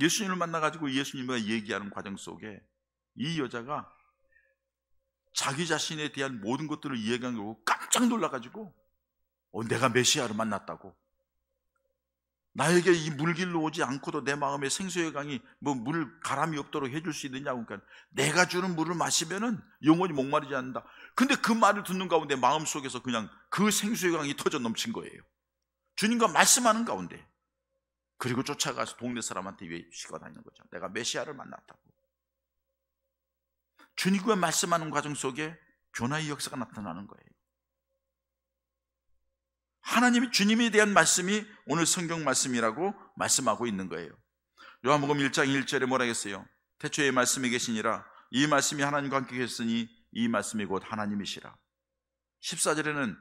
예수님을 만나가지고 예수님과 얘기하는 과정 속에 이 여자가 자기 자신에 대한 모든 것들을 이야기한 거고 깜짝 놀라가지고 내가 메시아를 만났다고, 나에게 이 물길로 오지 않고도 내 마음에 생수의 강이 물 가람이 없도록 해줄 수 있느냐고. 그러니까 내가 주는 물을 마시면은 영원히 목마르지 않는다. 근데 그 말을 듣는 가운데 마음속에서 그냥 그 생수의 강이 터져 넘친 거예요. 주님과 말씀하는 가운데. 그리고 쫓아가서 동네 사람한테 외치고 다니는 거죠. 내가 메시아를 만났다고. 주님과 말씀하는 과정 속에 변화의 역사가 나타나는 거예요. 하나님이, 주님에 대한 말씀이 오늘 성경 말씀이라고 말씀하고 있는 거예요. 요한복음 1장 1절에 뭐라 했어요? 태초에 말씀이 계시니라. 이 말씀이 하나님과 함께 계셨으니 이 말씀이 곧 하나님이시라. 14절에는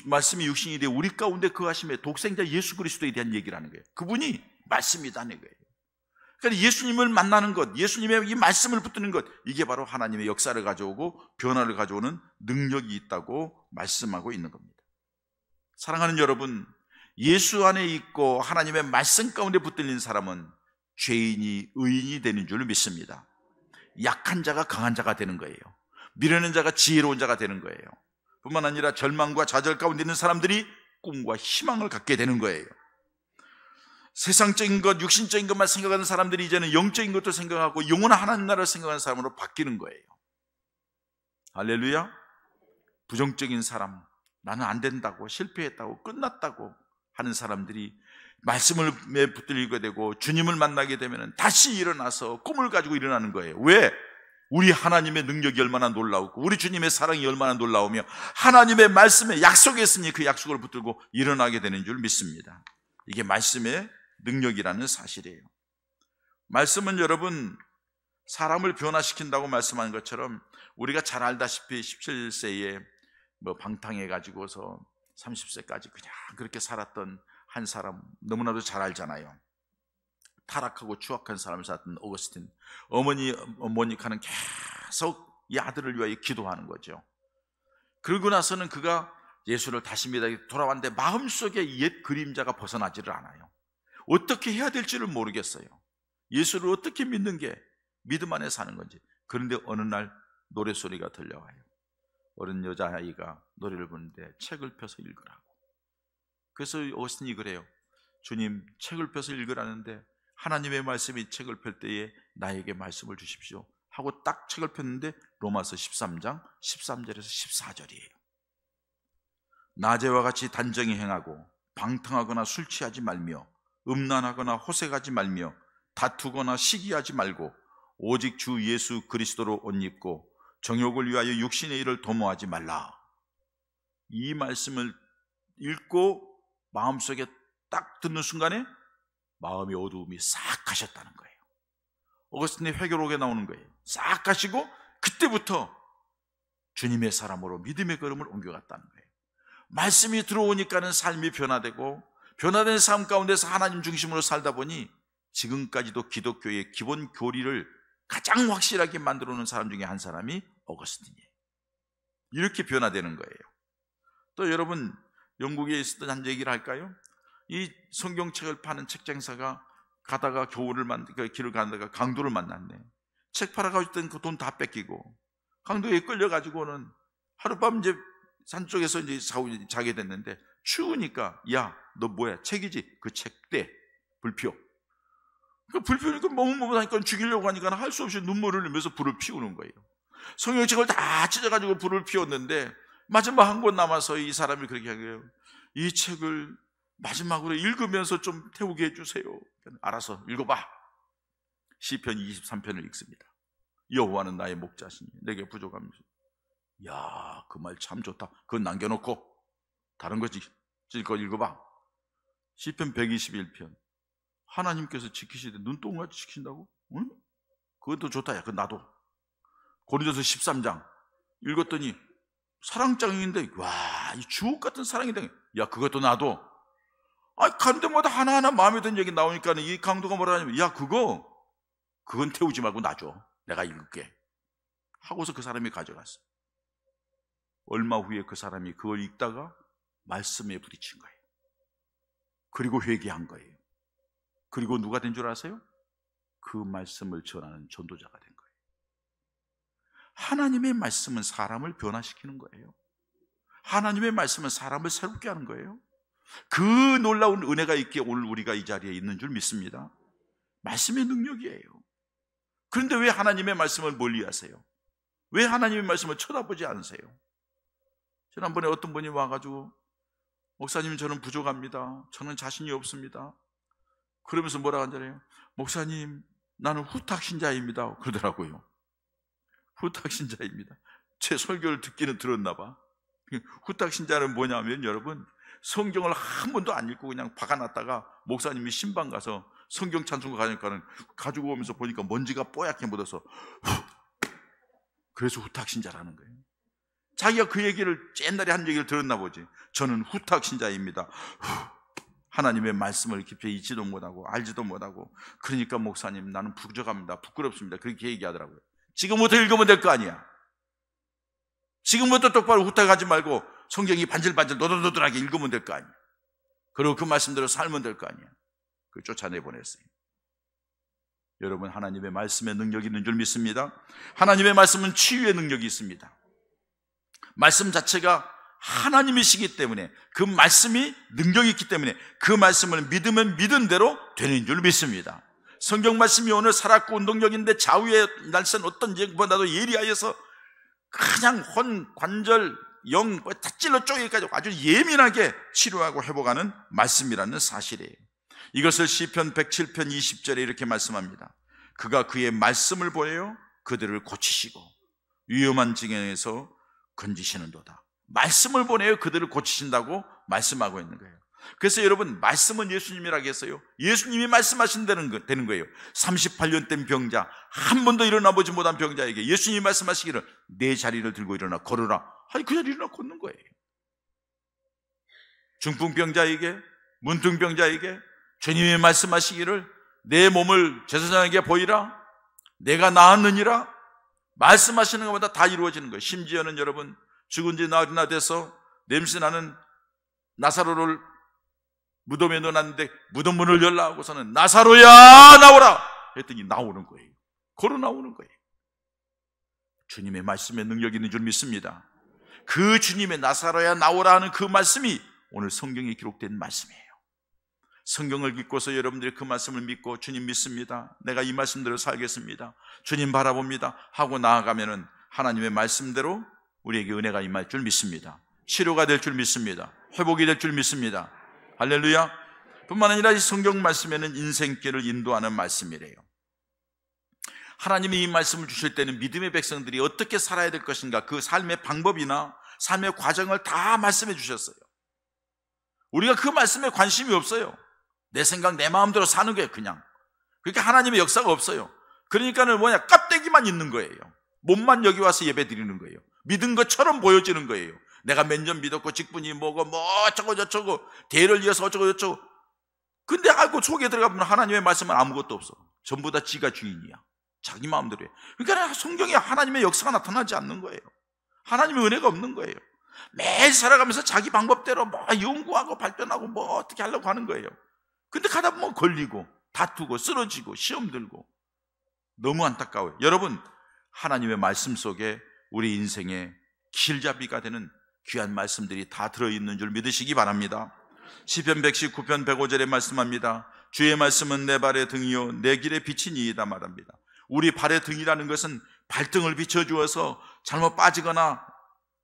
말씀이 육신이 되어 우리 가운데 거하심에 독생자 예수 그리스도에 대한 얘기를 하는 거예요. 그분이 말씀이다는 거예요. 그러니까 예수님을 만나는 것, 예수님의 이 말씀을 붙드는 것, 이게 바로 하나님의 역사를 가져오고 변화를 가져오는 능력이 있다고 말씀하고 있는 겁니다. 사랑하는 여러분, 예수 안에 있고 하나님의 말씀 가운데 붙들린 사람은 죄인이 의인이 되는 줄 믿습니다. 약한 자가 강한 자가 되는 거예요. 미련한 자가 지혜로운 자가 되는 거예요. 뿐만 아니라 절망과 좌절 가운데 있는 사람들이 꿈과 희망을 갖게 되는 거예요. 세상적인 것, 육신적인 것만 생각하는 사람들이 이제는 영적인 것도 생각하고 영원한 하나님 나라를 생각하는 사람으로 바뀌는 거예요. 할렐루야. 부정적인 사람, 나는 안 된다고, 실패했다고, 끝났다고 하는 사람들이 말씀을 붙들리게 되고 주님을 만나게 되면 다시 일어나서 꿈을 가지고 일어나는 거예요. 왜? 우리 하나님의 능력이 얼마나 놀라우고 우리 주님의 사랑이 얼마나 놀라우며 하나님의 말씀에 약속했으니 그 약속을 붙들고 일어나게 되는 줄 믿습니다. 이게 말씀의 능력이라는 사실이에요. 말씀은 여러분, 사람을 변화시킨다고 말씀하는 것처럼 우리가 잘 알다시피 17세에 방탕해 가지고서 30세까지 그냥 그렇게 살았던 한 사람 너무나도 잘 알잖아요. 타락하고 추악한 사람을 살았던 오거스틴, 어머니 모니카는 계속 이 아들을 위하여 기도하는 거죠. 그러고 나서는 그가 예수를 다시 믿게 돌아왔는데 마음속에 옛 그림자가 벗어나지를 않아요. 어떻게 해야 될지를 모르겠어요. 예수를 어떻게 믿는 게 믿음 안에 사는 건지. 그런데 어느 날 노래소리가 들려와요. 어른 여자아이가 노래를 부르는데 책을 펴서 읽으라고. 그래서 오거스틴이 그래요. 주님, 책을 펴서 읽으라는데 하나님의 말씀이 책을 펼 때에 나에게 말씀을 주십시오 하고 딱 책을 폈는데 로마서 13장 13절에서 14절이에요. 낮에와 같이 단정히 행하고 방탕하거나 술 취하지 말며 음란하거나 호색하지 말며 다투거나 시기하지 말고 오직 주 예수 그리스도로 옷 입고 정욕을 위하여 육신의 일을 도모하지 말라. 이 말씀을 읽고 마음속에 딱 듣는 순간에 마음의 어두움이 싹 가셨다는 거예요. 오거스틴의 회개록에 나오는 거예요. 싹 가시고 그때부터 주님의 사람으로 믿음의 걸음을 옮겨갔다는 거예요. 말씀이 들어오니까는 삶이 변화되고 변화된 삶 가운데서 하나님 중심으로 살다 보니 지금까지도 기독교의 기본 교리를 가장 확실하게 만들어 놓은 사람 중에 한 사람이 오거스틴이에요. 이렇게 변화되는 거예요. 또 여러분, 영국에 있었던 한 얘기를 할까요? 이 성경책을 파는 책장사가 가다가 길을 가다가 강도를 만났네. 책 팔아가고 있던 그 돈 다 뺏기고 강도에 끌려가지고는 하룻밤 이제 산쪽에서 이제 자게 됐는데 추우니까 야, 너 뭐야? 책이지? 그 책 떼. 불 피워. 그 불 피우니까 머뭇머뭇하니까 죽이려고 하니까 할 수 없이 눈물을 흘리면서 불을 피우는 거예요. 성경책을 다 찢어가지고 불을 피웠는데 마지막 한 권 남아서 이 사람이 그렇게 하게요. 이 책을 마지막으로 읽으면서 좀 태우게 해주세요. 알아서 읽어봐. 시편 23편을 읽습니다. 여호와는 나의 목자시니 내게 부족함이 없으니. 야, 그 말 참 좋다. 그건 남겨놓고 다른 거지. 거 읽어봐. 시편 121편. 하나님께서 지키시되 눈동같이 지킨다고? 응? 그것도 좋다. 야, 그건 나도. 고린도서 13장 읽었더니 사랑장인데, 와, 이 주옥 같은 사랑이다. 야, 그것도 나도. 간 데마다 하나하나 마음에 드는 얘기 나오니까 이 강도가 뭐라 하냐면, 야, 그건 태우지 말고 놔줘. 내가 읽을게. 하고서 그 사람이 가져갔어. 얼마 후에 그 사람이 그걸 읽다가 말씀에 부딪힌 거예요. 그리고 회개한 거예요. 그리고 누가 된 줄 아세요? 그 말씀을 전하는 전도자가 된 거예요. 하나님의 말씀은 사람을 변화시키는 거예요. 하나님의 말씀은 사람을 새롭게 하는 거예요. 그 놀라운 은혜가 있기에 오늘 우리가 이 자리에 있는 줄 믿습니다. 말씀의 능력이에요. 그런데 왜 하나님의 말씀을 멀리하세요? 왜 하나님의 말씀을 쳐다보지 않으세요? 지난번에 어떤 분이 와가지고, 목사님, 저는 부족합니다. 저는 자신이 없습니다. 그러면서 뭐라 하잖아요. 목사님, 나는 후탁신자입니다. 그러더라고요. 후탁신자입니다. 제 설교를 듣기는 들었나 봐. 후탁신자는 뭐냐면, 여러분, 성경을 한 번도 안 읽고 그냥 박아놨다가 목사님이 신방 가서 성경 찬송가 가니까는 가지고 오면서 보니까 먼지가 뽀얗게 묻어서 그래서 후탁신자라는 거예요. 자기가 그 얘기를 옛날에 한 얘기를 들었나 보지. 저는 후탁신자입니다. 하나님의 말씀을 깊이 잊지도 못하고 알지도 못하고, 그러니까 목사님, 나는 부족합니다. 부끄럽습니다. 그렇게 얘기하더라고요. 지금부터 읽으면 될 거 아니야. 지금부터 똑바로 후탁하지 말고 성경이 반질반질 노들노들하게 읽으면 될 거 아니야. 그리고 그 말씀대로 살면 될 거 아니야. 그걸 쫓아내보냈어요. 여러분, 하나님의 말씀에 능력이 있는 줄 믿습니다. 하나님의 말씀은 치유의 능력이 있습니다. 말씀 자체가 하나님이시기 때문에, 그 말씀이 능력이 있기 때문에 그 말씀을 믿으면 믿은 대로 되는 줄 믿습니다. 성경 말씀이 오늘 살았고 운동력인데 좌우의 날선 어떤 얘기보다도 예리하여서 그냥 혼, 관절, 영, 다 찔러 쪼개기까지 아주 예민하게 치료하고 회복하는 말씀이라는 사실이에요. 이것을 시편 107편 20절에 이렇게 말씀합니다. 그가 그의 말씀을 보내어 그들을 고치시고 위험한 지경에서 건지시는도다. 말씀을 보내어 그들을 고치신다고 말씀하고 있는 거예요. 그래서 여러분, 말씀은 예수님이라고 했어요. 예수님이 말씀하신다는 되는 거예요. 38년 된 병자, 한 번도 일어나보지 못한 병자에게 예수님이 말씀하시기를 내 자리를 들고 일어나 걸어라. 아니, 그 자리를 일어나 걷는 거예요. 중풍병자에게, 문둥병자에게 주님이 말씀하시기를 내 몸을 제사장에게 보이라, 내가 나았느니라. 말씀하시는 것마다 다 이루어지는 거예요. 심지어는 여러분, 죽은 지 나흘이나 돼서 냄새나는 나사로를 무덤에 넣어놨는데 무덤 문을 열라 하고서는 나사로야 나오라 했더니 나오는 거예요. 걸어 나오는 거예요. 주님의 말씀에 능력이 있는 줄 믿습니다. 그 주님의 나사로야 나오라 하는 그 말씀이 오늘 성경에 기록된 말씀이에요. 성경을 읽고서 여러분들이 그 말씀을 믿고 주님 믿습니다, 내가 이 말씀대로 살겠습니다, 주님 바라봅니다 하고 나아가면은 하나님의 말씀대로 우리에게 은혜가 임할 줄 믿습니다. 치료가 될 줄 믿습니다. 회복이 될 줄 믿습니다. 할렐루야. 뿐만 아니라 이 성경 말씀에는 인생길을 인도하는 말씀이래요. 하나님이 이 말씀을 주실 때는 믿음의 백성들이 어떻게 살아야 될 것인가, 그 삶의 방법이나 삶의 과정을 다 말씀해 주셨어요. 우리가 그 말씀에 관심이 없어요. 내 생각, 내 마음대로 사는 거예요, 그냥. 그러니까 하나님의 역사가 없어요. 그러니까는 뭐냐, 깍대기만 있는 거예요. 몸만 여기 와서 예배 드리는 거예요. 믿은 것처럼 보여지는 거예요. 내가 몇 년 믿었고 직분이 뭐고 뭐 어쩌고 저쩌고 대를 이어서 어쩌고 저쩌고. 근데 알고 속에 들어가면 하나님의 말씀은 아무것도 없어. 전부 다 지가 주인이야. 자기 마음대로 해. 그러니까 성경에 하나님의 역사가 나타나지 않는 거예요. 하나님의 은혜가 없는 거예요. 매일 살아가면서 자기 방법대로 뭐 연구하고 발전하고 뭐 어떻게 하려고 하는 거예요. 근데 가다 보면 걸리고 다투고 쓰러지고 시험 들고. 너무 안타까워요. 여러분, 하나님의 말씀 속에 우리 인생의 길잡이가 되는 귀한 말씀들이 다 들어있는 줄 믿으시기 바랍니다. 시편 119편 105절에 말씀합니다. 주의 말씀은 내 발의 등이요 내 길의 빛이니이다 말합니다. 우리 발의 등이라는 것은 발등을 비춰주어서 잘못 빠지거나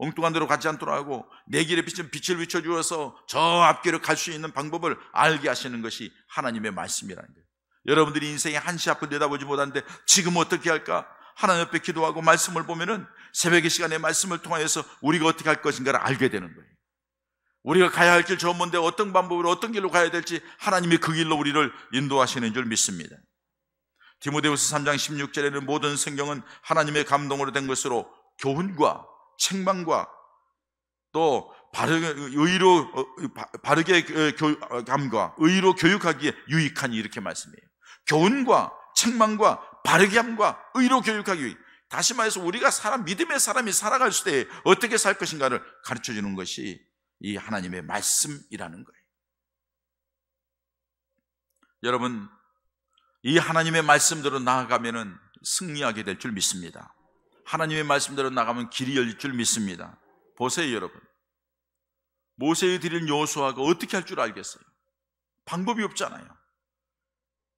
엉뚱한 데로 가지 않도록 하고 내 길에 빛을 비춰주어서 저 앞길을 갈 수 있는 방법을 알게 하시는 것이 하나님의 말씀이라는 거예요. 여러분들이 인생의 한시 앞을 내다보지 못하는데 지금 어떻게 할까? 하나님 옆에 기도하고 말씀을 보면은 새벽의 시간에 말씀을 통하여서 우리가 어떻게 할 것인가를 알게 되는 거예요. 우리가 가야 할 길 저 먼데 어떤 방법으로 어떤 길로 가야 될지 하나님이 그 길로 우리를 인도하시는 줄 믿습니다. 디모데후서 3장 16절에는 모든 성경은 하나님의 감동으로 된 것으로 교훈과 책망과 또 바르게 감과 의로 교육하기에 유익하니 이렇게 말씀해요. 교훈과 책망과 바르게 함과 의로 교육하기 위해, 다시 말해서 우리가 믿음의 사람이 살아갈 때 어떻게 살 것인가를 가르쳐 주는 것이 이 하나님의 말씀이라는 거예요. 여러분, 이 하나님의 말씀대로 나아가면 승리하게 될 줄 믿습니다. 하나님의 말씀대로 나가면 길이 열릴 줄 믿습니다. 보세요 여러분, 모세의 드린 여호수아가 어떻게 할 줄 알겠어요? 방법이 없잖아요.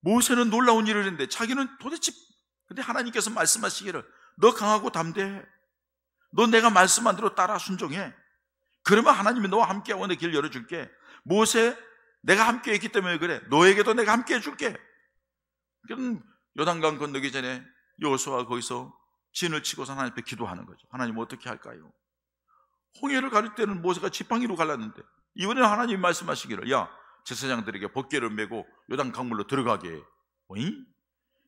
모세는 놀라운 일을 했는데 자기는 도대체, 근데 하나님께서 말씀하시기를 너 강하고 담대해, 너 내가 말씀한 대로 따라 순종해, 그러면 하나님이 너와 함께하고 내 길 열어줄게. 모세, 내가 함께 했기 때문에 그래, 너에게도 내가 함께 해줄게. 그럼 요단강 건너기 전에 여호수아가 거기서 진을 치고서 하나님 앞에 기도하는 거죠. 하나님 어떻게 할까요? 홍해를 가릴 때는 모세가 지팡이로 갈랐는데 이번에는 하나님이 말씀하시기를 야, 제사장들에게 법궤를 메고 요단 강물로 들어가게 해. 어이?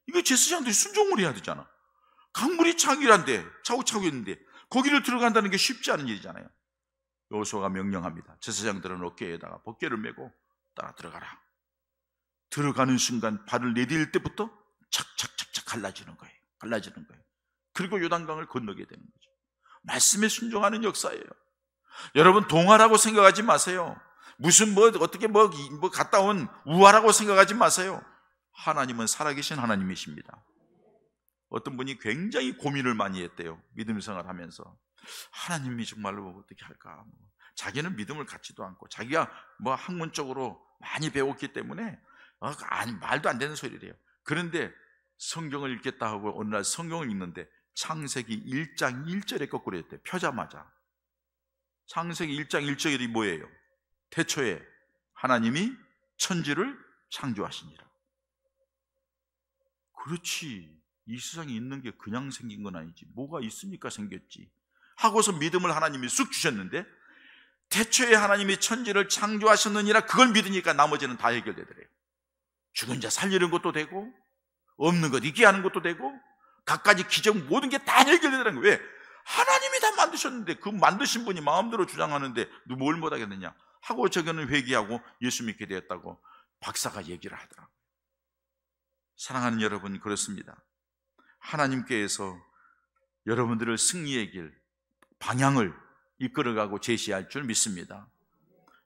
이거 제사장들이 순종을 해야 되잖아. 강물이 차길한데 차고 있는데 거기를 들어간다는 게 쉽지 않은 일이잖아요. 여호수아가 명령합니다. 제사장들은 어깨에다가 법궤를 메고 따라 들어가라. 들어가는 순간 발을 내딜 때부터 착착착착 갈라지는 거예요. 그리고 요단강을 건너게 되는 거죠. 말씀에 순종하는 역사예요. 여러분, 동화라고 생각하지 마세요. 무슨 어떻게 갔다 온 우화라고 생각하지 마세요. 하나님은 살아계신 하나님이십니다. 어떤 분이 굉장히 고민을 많이 했대요. 믿음 생활을 하면서. 하나님이 정말로 어떻게 할까? 자기는 믿음을 갖지도 않고 자기가 학문적으로 많이 배웠기 때문에 말도 안 되는 소리래요. 그런데 성경을 읽겠다 하고 어느 날 성경을 읽는데 창세기 1장 1절에 거꾸로 했대요. 펴자마자. 창세기 1장 1절이 뭐예요? 태초에 하나님이 천지를 창조하시니라. 그렇지, 이 세상에 있는 게 그냥 생긴 건 아니지, 뭐가 있으니까 생겼지 하고서 믿음을 하나님이 쑥 주셨는데, 태초에 하나님이 천지를 창조하셨느니라 그걸 믿으니까 나머지는 다 해결되더래요. 죽은 자 살리는 것도 되고 없는 것 있게 하는 것도 되고 갖가지 기적 모든 게 다 해결되더라는 거예요. 왜? 하나님이 다 만드셨는데 그 만드신 분이 마음대로 주장하는데 뭘 못하겠느냐 하고 저거는 회개하고 예수 믿게 되었다고 박사가 얘기를 하더라고요. 사랑하는 여러분, 그렇습니다. 하나님께서 여러분들을 승리의 길, 방향을 이끌어가고 제시할 줄 믿습니다.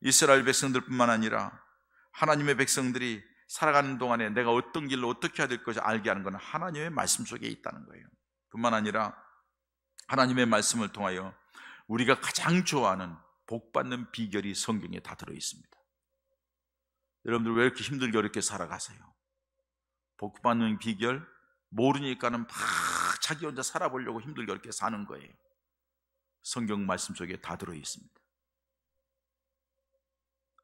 이스라엘 백성들뿐만 아니라 하나님의 백성들이 살아가는 동안에 내가 어떤 길로 어떻게 해야 될 것을 알게 하는 것은 하나님의 말씀 속에 있다는 거예요. 뿐만 아니라 하나님의 말씀을 통하여 우리가 가장 좋아하는 복받는 비결이 성경에 다 들어있습니다. 여러분들 왜 이렇게 힘들게 어렵게 살아가세요? 복받는 비결 모르니까는 막 자기 혼자 살아보려고 힘들게 어렵게 사는 거예요. 성경 말씀 속에 다 들어있습니다.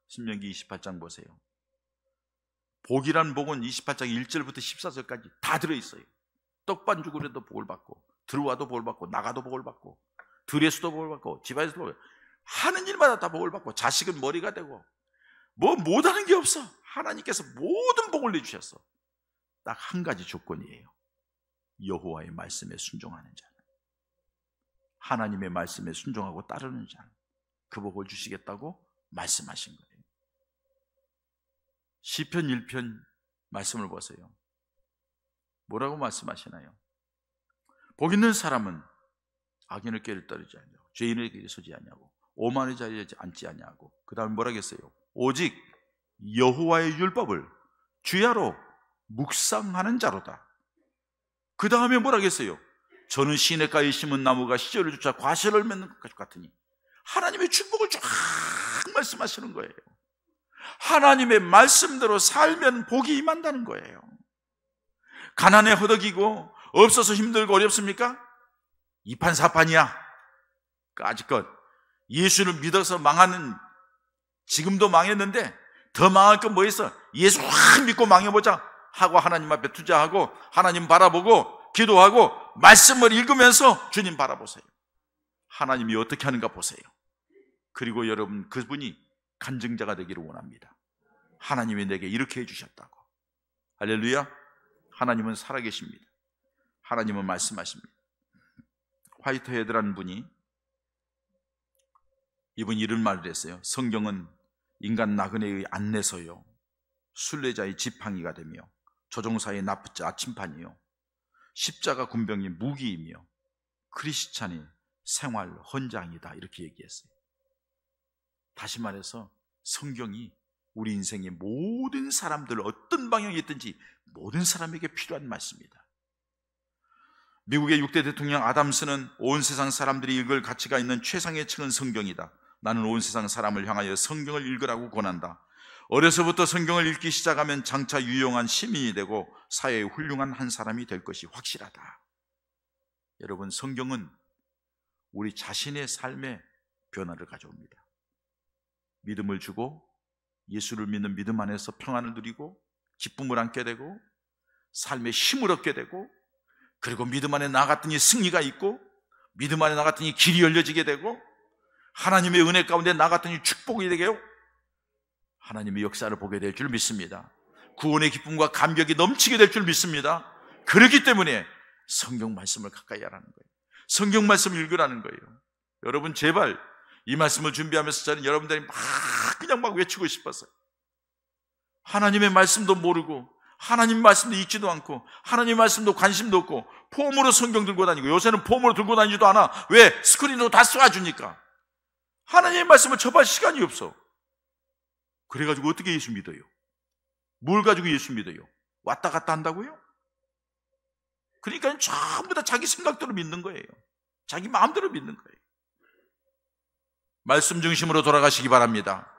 신명기 28장 보세요. 복이란 복은 28장 1절부터 14절까지 다 들어있어요. 떡반죽을 해도 복을 받고, 들어와도 복을 받고, 나가도 복을 받고, 들에서도 복을 받고, 집안에서도 복을 받고, 하는 일마다 다 복을 받고, 자식은 머리가 되고, 못하는 게 없어. 하나님께서 모든 복을 내주셨어. 딱 한 가지 조건이에요. 여호와의 말씀에 순종하는 자는, 하나님의 말씀에 순종하고 따르는 자는 그 복을 주시겠다고 말씀하신 거예요. 시편 1편 말씀을 보세요. 뭐라고 말씀하시나요? 복 있는 사람은 악인의 꾀를 따르지 않냐고, 죄인의 길에 서지 않냐고, 오만의 자리에 앉지 않냐고, 그 다음에 뭐라 했어요? 오직 여호와의 율법을 주야로 묵상하는 자로다. 그 다음에 뭐라 했어요? 저는 시냇가에 심은 나무가 씨를 쫓아 과실을 맺는 것 같으니. 하나님의 축복을 쫙 말씀하시는 거예요. 하나님의 말씀대로 살면 복이 임한다는 거예요. 가난에 허덕이고 없어서 힘들고 어렵습니까? 이판사판이야. 까짓것 예수를 믿어서 망하는, 지금도 망했는데 더 망할 건 뭐 있어? 예수 확 믿고 망해보자 하고 하나님 앞에 투자하고 하나님 바라보고 기도하고 말씀을 읽으면서 주님 바라보세요. 하나님이 어떻게 하는가 보세요. 그리고 여러분, 그분이 간증자가 되기를 원합니다. 하나님이 내게 이렇게 해주셨다고. 할렐루야. 하나님은 살아계십니다. 하나님은 말씀하십니다. 화이트헤드라는 분이, 이분이 이런 말을 했어요. 성경은 인간 나그네의 안내서요, 순례자의 지팡이가 되며 조종사의 납자 침판이요, 십자가 군병이 무기이며 크리스찬의 생활 헌장이다, 이렇게 얘기했어요. 다시 말해서 성경이 우리 인생의 모든 사람들, 어떤 방향이 있든지 모든 사람에게 필요한 말씀입니다. 미국의 6대 대통령 아담스는 온 세상 사람들이 읽을 가치가 있는 최상의 책은 성경이다. 나는 온 세상 사람을 향하여 성경을 읽으라고 권한다. 어려서부터 성경을 읽기 시작하면 장차 유용한 시민이 되고 사회의 훌륭한 한 사람이 될 것이 확실하다. 여러분, 성경은 우리 자신의 삶에 변화를 가져옵니다. 믿음을 주고 예수를 믿는 믿음 안에서 평안을 누리고 기쁨을 안게 되고 삶에 힘을 얻게 되고, 그리고 믿음 안에 나아갔더니 승리가 있고, 믿음 안에 나아갔더니 길이 열려지게 되고, 하나님의 은혜 가운데 나아갔더니 축복이 되게요, 하나님의 역사를 보게 될 줄 믿습니다. 구원의 기쁨과 감격이 넘치게 될 줄 믿습니다. 그렇기 때문에 성경 말씀을 가까이 하라는 거예요. 성경 말씀을 읽으라는 거예요. 여러분, 제발 이 말씀을 준비하면서 저는 여러분들이 그냥 외치고 싶었어요. 하나님의 말씀도 모르고 하나님 말씀도 읽지도 않고 하나님 말씀도 관심도 없고 폼으로 성경 들고 다니고, 요새는 폼으로 들고 다니지도 않아. 왜? 스크린으로 다 쏴주니까. 하나님의 말씀을 접할 시간이 없어. 그래가지고 어떻게 예수 믿어요? 뭘 가지고 예수 믿어요? 왔다 갔다 한다고요? 그러니까 전부 다 자기 생각대로 믿는 거예요. 자기 마음대로 믿는 거예요. 말씀 중심으로 돌아가시기 바랍니다.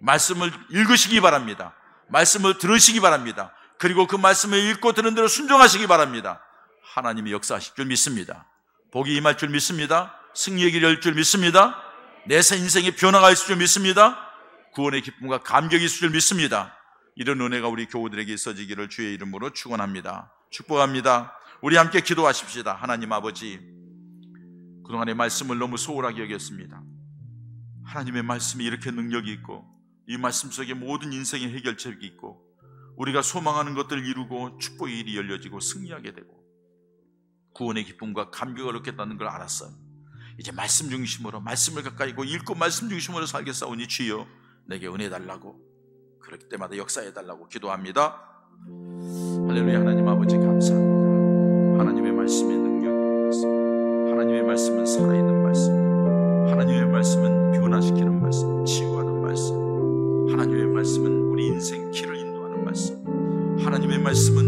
말씀을 읽으시기 바랍니다. 말씀을 들으시기 바랍니다. 그리고 그 말씀을 읽고 들은 대로 순종하시기 바랍니다. 하나님이 역사하실 줄 믿습니다. 복이 임할 줄 믿습니다. 승리의 길이 열 줄 믿습니다. 내 인생의 변화가 있을 줄 믿습니다. 구원의 기쁨과 감격이 있을 줄 믿습니다. 이런 은혜가 우리 교우들에게 있어지기를 주의 이름으로 축원합니다. 축복합니다. 우리 함께 기도하십시다. 하나님 아버지, 그동안의 말씀을 너무 소홀하게 여겼습니다. 하나님의 말씀이 이렇게 능력이 있고, 이 말씀 속에 모든 인생의 해결책이 있고, 우리가 소망하는 것들을 이루고 축복의 일이 열려지고 승리하게 되고 구원의 기쁨과 감격을 얻겠다는 걸 알았어요. 이제 말씀 중심으로, 말씀을 가까이 고 읽고 말씀 중심으로 살겠사오니 주여 내게 은혜 달라고, 그럴 때마다 역사해 달라고 기도합니다. 할렐루야. 하나님 아버지 감사합니다. 하나님의 말씀의 능력이 말씀, 하나님의 말씀은 살아있는 말씀, 하나님의 말씀은 변화시키는 말씀, 치유하는 말씀, 하나님의 말씀은 우리 인생 길을 인도하는 말씀, 하나님의 말씀은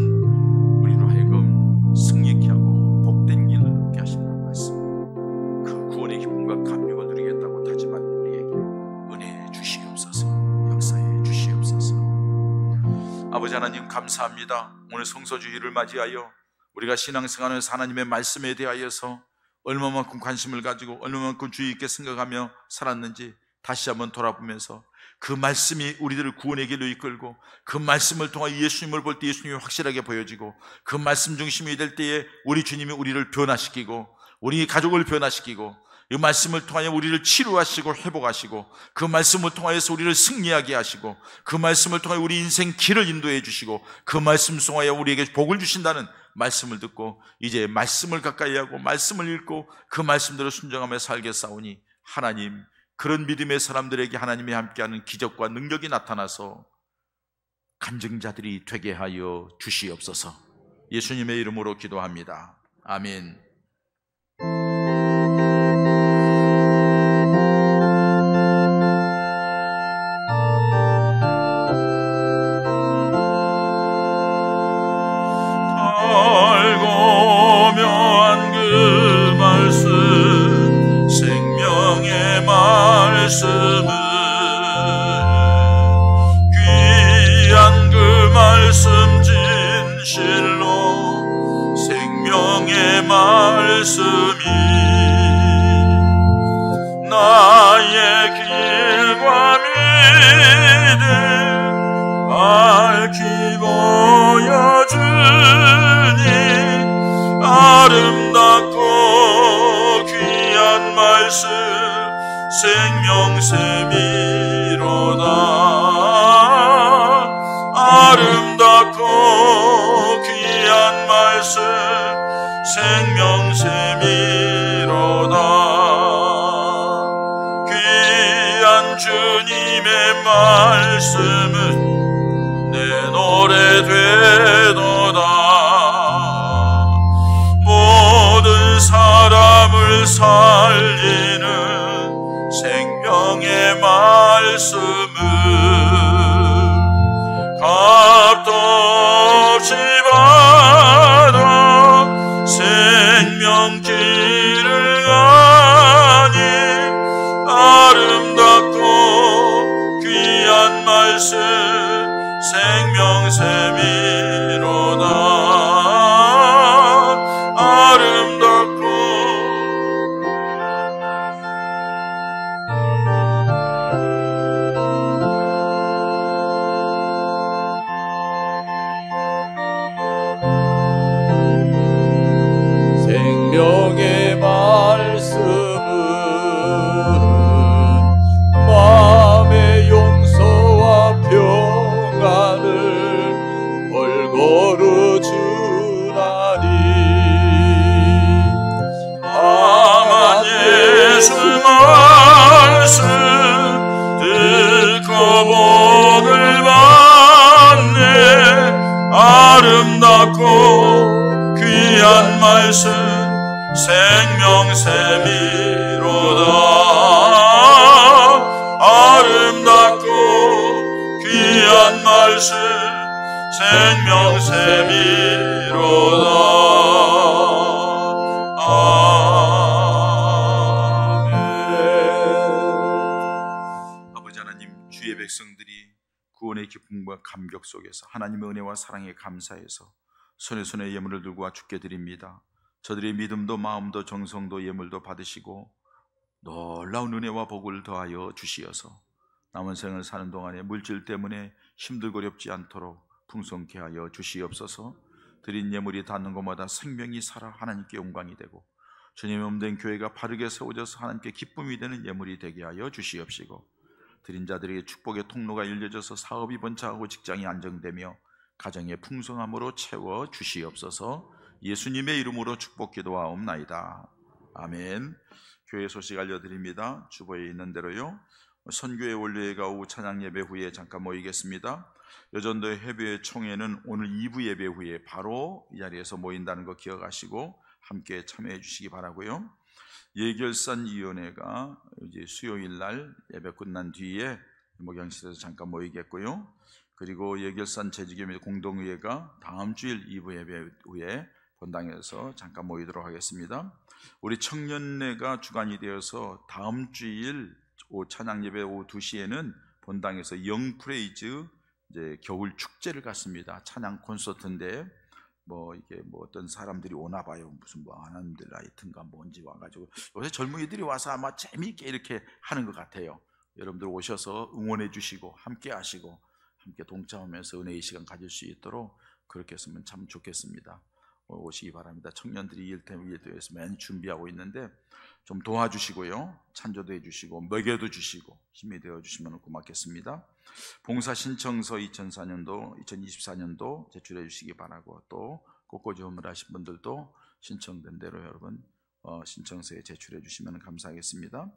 우리로 하여금 승리케 하고 복된 길을 얻게 하시는 말씀, 그 구원의 기쁨과 감격을 누리겠다고 다짐한 우리에게 은혜 주시옵소서, 역사해 주시옵소서. 아버지 하나님 감사합니다. 오늘 성서주의를 맞이하여 우리가 신앙생활에서 하나님의 말씀에 대하여서 얼마만큼 관심을 가지고 얼마만큼 주의 있게 생각하며 살았는지 다시 한번 돌아보면서 그 말씀이 우리들을 구원의 길로 이끌고, 그 말씀을 통해 예수님을 볼 때 예수님이 확실하게 보여지고, 그 말씀 중심이 될 때에 우리 주님이 우리를 변화시키고 우리 가족을 변화시키고, 이 말씀을 통하여 우리를 치료하시고 회복하시고, 그 말씀을 통하여서 우리를 승리하게 하시고, 그 말씀을 통하여 우리 인생 길을 인도해 주시고, 그 말씀 통하여 우리에게 복을 주신다는 말씀을 듣고 이제 말씀을 가까이 하고 말씀을 읽고 그 말씀대로 순종하며 살겠사오니, 하나님, 그런 믿음의 사람들에게 하나님이 함께하는 기적과 능력이 나타나서 간증자들이 되게 하여 주시옵소서. 예수님의 이름으로 기도합니다. 아멘. 달고묘한 그 말씀, 생명의 말씀은 귀한 그 말씀 진실로 생명의 말씀이 말씀 생명샘이로다. 아름답고 귀한 말씀 생명샘이로다. 귀한 주님의 말씀은 내 노래 되도다. 모든 사람을 살리는 생명의 말씀은 값도 없이 받아 생명질을 가니 아름답고 귀한 말씀 생명샘이로다. 아름답고 생명의 말씀은 마음의 용서와 평안을 골고루 주나니 다만 예수 말씀 듣고 복을 받네. 아름답고 귀한 말씀 생명샘이로다. 아름답고 귀한 말씀 생명샘이로다. 아멘. 아버지 하나님, 주의 백성들이 구원의 기쁨과 감격 속에서 하나님의 은혜와 사랑에 감사해서 손에 예물을 들고 와 주께 드립니다. 저들의 믿음도 마음도 정성도 예물도 받으시고 놀라운 은혜와 복을 더하여 주시어서 남은 생을 사는 동안에 물질 때문에 힘들고 어렵지 않도록 풍성케 하여 주시옵소서. 드린 예물이 닿는 곳마다 생명이 살아 하나님께 영광이 되고 주님의 몸된 교회가 바르게 세워져서 하나님께 기쁨이 되는 예물이 되게 하여 주시옵시고, 드린 자들에게 축복의 통로가 열려져서 사업이 번창하고 직장이 안정되며 가정의 풍성함으로 채워 주시옵소서. 예수님의 이름으로 축복 기도하옵나이다. 아멘. 교회 소식 알려드립니다. 주보에 있는 대로요, 선교회 원료회가 오후 찬양 예배 후에 잠깐 모이겠습니다. 여전도의 해배 총회는 오늘 2부 예배 후에 바로 이 자리에서 모인다는 거 기억하시고 함께 참여해 주시기 바라고요. 예결산위원회가 이제 수요일 날 예배 끝난 뒤에 목양실에서 잠깐 모이겠고요. 그리고 예결산 재직협의 공동의회가 다음 주일 2부 예배 후에 본당에서 잠깐 모이도록 하겠습니다. 우리 청년회가 주관이 되어서 다음 주일 찬양 예배 오후 2시에는 본당에서 영프레이즈 이제 겨울 축제를 갖습니다. 찬양 콘서트인데 이게 어떤 사람들이 오나 봐요. 무슨 아나님들 라이트인가 뭔지 와가지고 요새 젊은이들이 와서 아마 재미있게 이렇게 하는 것 같아요. 여러분들 오셔서 응원해 주시고 함께 하시고 함께 동참하면서 은혜의 시간 가질 수 있도록 그렇게 했으면 참 좋겠습니다. 오시기 바랍니다. 청년들이 일 때문에 대해서 많이 준비하고 있는데 좀 도와주시고요, 찬조도 해주시고 먹여도 주시고 힘이 되어주시면 고맙겠습니다. 봉사 신청서 2024년도 제출해 주시기 바라고, 또 꽃꽂이 헌물하신 분들도 신청된 대로 여러분 신청서에 제출해 주시면 감사하겠습니다.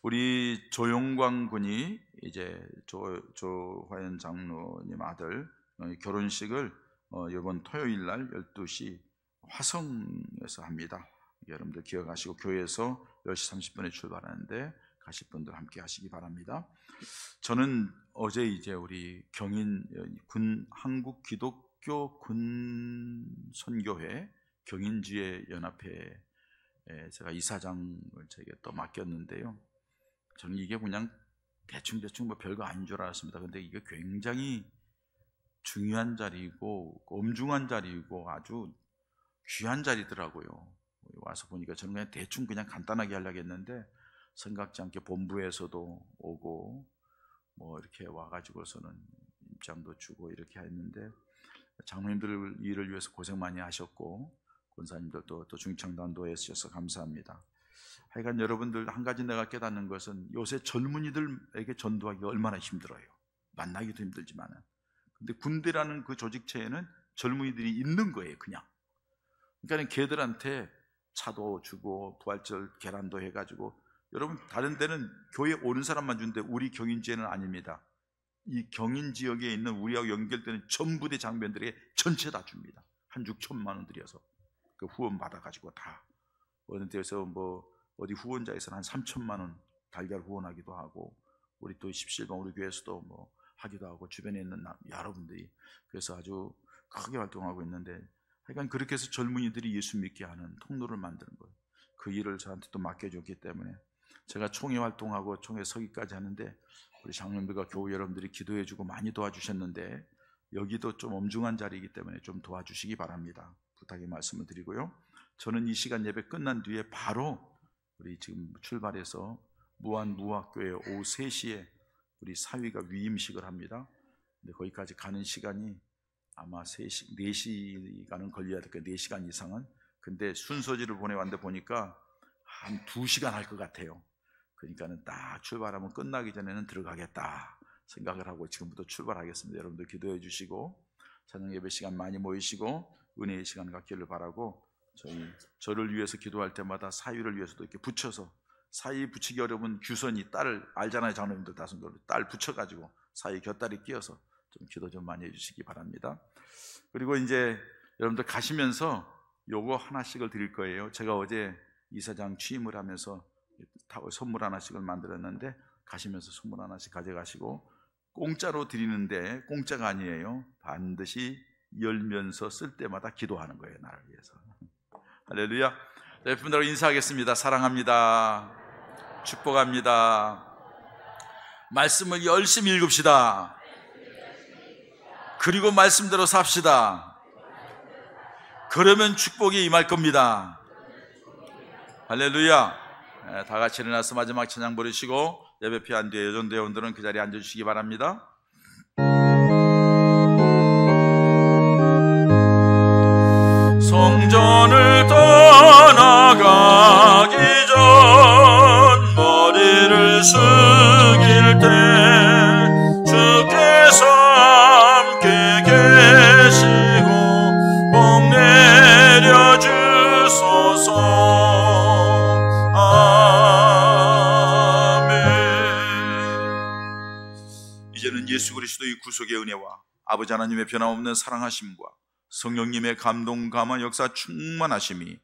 우리 조용광 군이 이제 조화연 장로님 아들 결혼식을 이번 토요일 날 12시 화성에서 합니다. 여러분들 기억하시고 교회에서 10시 30분에 출발하는데 가실 분들 함께 하시기 바랍니다. 저는 어제 이제 우리 경인 한국 기독교 군 선교회 경인지회 연합회에 제가 이사장을 제게 또 맡겼는데요. 저는 이게 그냥 대충 별거 아닌 줄 알았습니다. 근데 이게 굉장히 중요한 자리이고 엄중한 자리이고 아주 귀한 자리더라고요. 와서 보니까 저는 그냥 대충 그냥 간단하게 하려고 했는데 생각지 않게 본부에서도 오고 이렇게 와가지고서는 입장도 주고 이렇게 했는데 장로님들 일을 위해서 고생 많이 하셨고 권사님들도 또 중창단도 해주셔서 감사합니다. 하여간 여러분들 한 가지 내가 깨닫는 것은 요새 젊은이들에게 전도하기가 얼마나 힘들어요. 만나기도 힘들지만은. 근데 군대라는 그 조직체에는 젊은이들이 있는 거예요, 그냥. 그러니까 걔들한테 차도 주고 부활절 계란도 해가지고, 여러분 다른 데는 교회 오는 사람만 주는데 우리 경인지에는 아닙니다. 이 경인 지역에 있는 우리하고 연결되는 전 부대 장병들에게 전체 다 줍니다. 한 6천만 원 들여서 그 후원 받아가지고 다. 어느 데서 뭐 어디 후원자에서는 한 3천만 원 달걀 후원하기도 하고, 우리 또 17번 우리 교회에서도 뭐 하기도 하고, 주변에 있는 여러분들이 그래서 아주 크게 활동하고 있는데, 하여간 그렇게 해서 젊은이들이 예수 믿게 하는 통로를 만드는 거예요. 그 일을 저한테 또 맡겨줬기 때문에 제가 총회 활동하고 총회 서기까지 하는데, 우리 장로님들과 교우 여러분들이 기도해주고 많이 도와주셨는데, 여기도 좀 엄중한 자리이기 때문에 좀 도와주시기 바랍니다. 부탁의 말씀을 드리고요. 저는 이 시간 예배 끝난 뒤에 바로 우리 지금 출발해서 무안무학교에 오후 3시에 우리 사위가 위임식을 합니다. 근데 거기까지 가는 시간이 아마 4시간은 걸려야 될 거예요. 4시간 이상은. 근데 순서지를 보내왔는데 보니까 한 2시간 할 것 같아요. 그러니까는 딱 출발하면 끝나기 전에는 들어가겠다 생각을 하고 지금부터 출발하겠습니다. 여러분들 기도해 주시고 저녁 예배 시간 많이 모이시고 은혜의 시간 갖기를 바라고, 저를 위해서 기도할 때마다 사위를 위해서도 이렇게 붙여서, 사위 붙이기 어려운 규선이 딸을 알잖아요. 장로님들 딸 붙여가지고 사위 곁다리 끼워서 좀 기도 좀 많이 해주시기 바랍니다. 그리고 이제 여러분들 가시면서 요거 하나씩을 드릴 거예요. 제가 어제 이사장 취임을 하면서 선물 하나씩을 만들었는데, 가시면서 선물 하나씩 가져가시고, 공짜로 드리는데 공짜가 아니에요. 반드시 열면서 쓸 때마다 기도하는 거예요, 나를 위해서. 할렐루야. 여러분들하고 인사하겠습니다. 사랑합니다. 축복합니다. 말씀을 열심히 읽읍시다. 그리고 말씀대로 삽시다. 그러면 축복이 임할 겁니다. 할렐루야. 다 같이 일어나서 마지막 찬양 부르시고 예배 피한 뒤에 여전대원들은 그 자리에 앉아주시기 바랍니다. 성전을 떠나가기 전 머리를 숙일 때 주께서 함께 계시고 복 내려 주소서. 이제는 예수 그리스도의 구속의 은혜와 아버지 하나님의 변함없는 사랑하심과 성령님의 감동, 감화, 역사 충만하심이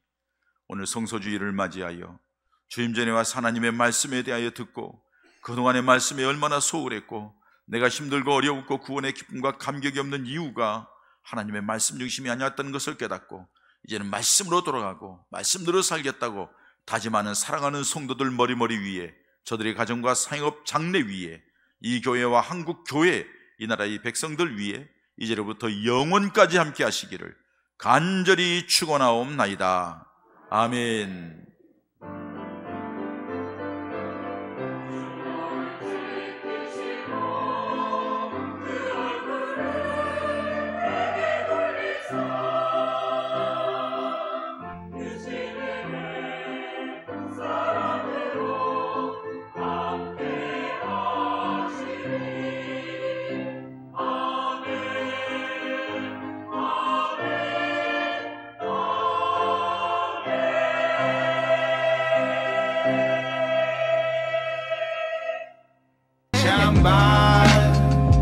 오늘 성소주의를 맞이하여 주임 전에 와서 하나님의 말씀에 대하여 듣고 그동안의 말씀에 얼마나 소홀했고 내가 힘들고 어려웠고 구원의 기쁨과 감격이 없는 이유가 하나님의 말씀 중심이 아니었다는 것을 깨닫고 이제는 말씀으로 돌아가고 말씀대로 살겠다고 다짐하는 사랑하는 성도들 머리머리 위에, 저들의 가정과 상업 장래 위에, 이 교회와 한국 교회, 이 나라의 백성들 위에 이제로부터 영원까지 함께 하시기를 간절히 축원하옵나이다. 아멘.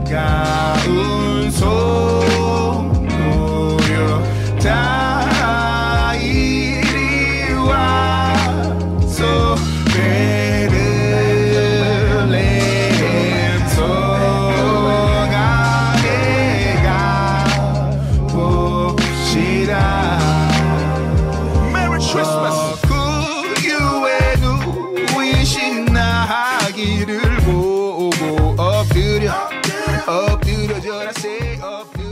가운 소노여 다 이리 와서 베들레헴 성안에 가봅시다. Merry Christmas. 구유에 누이신 나기를 보고 엎드려져라 say 엎드려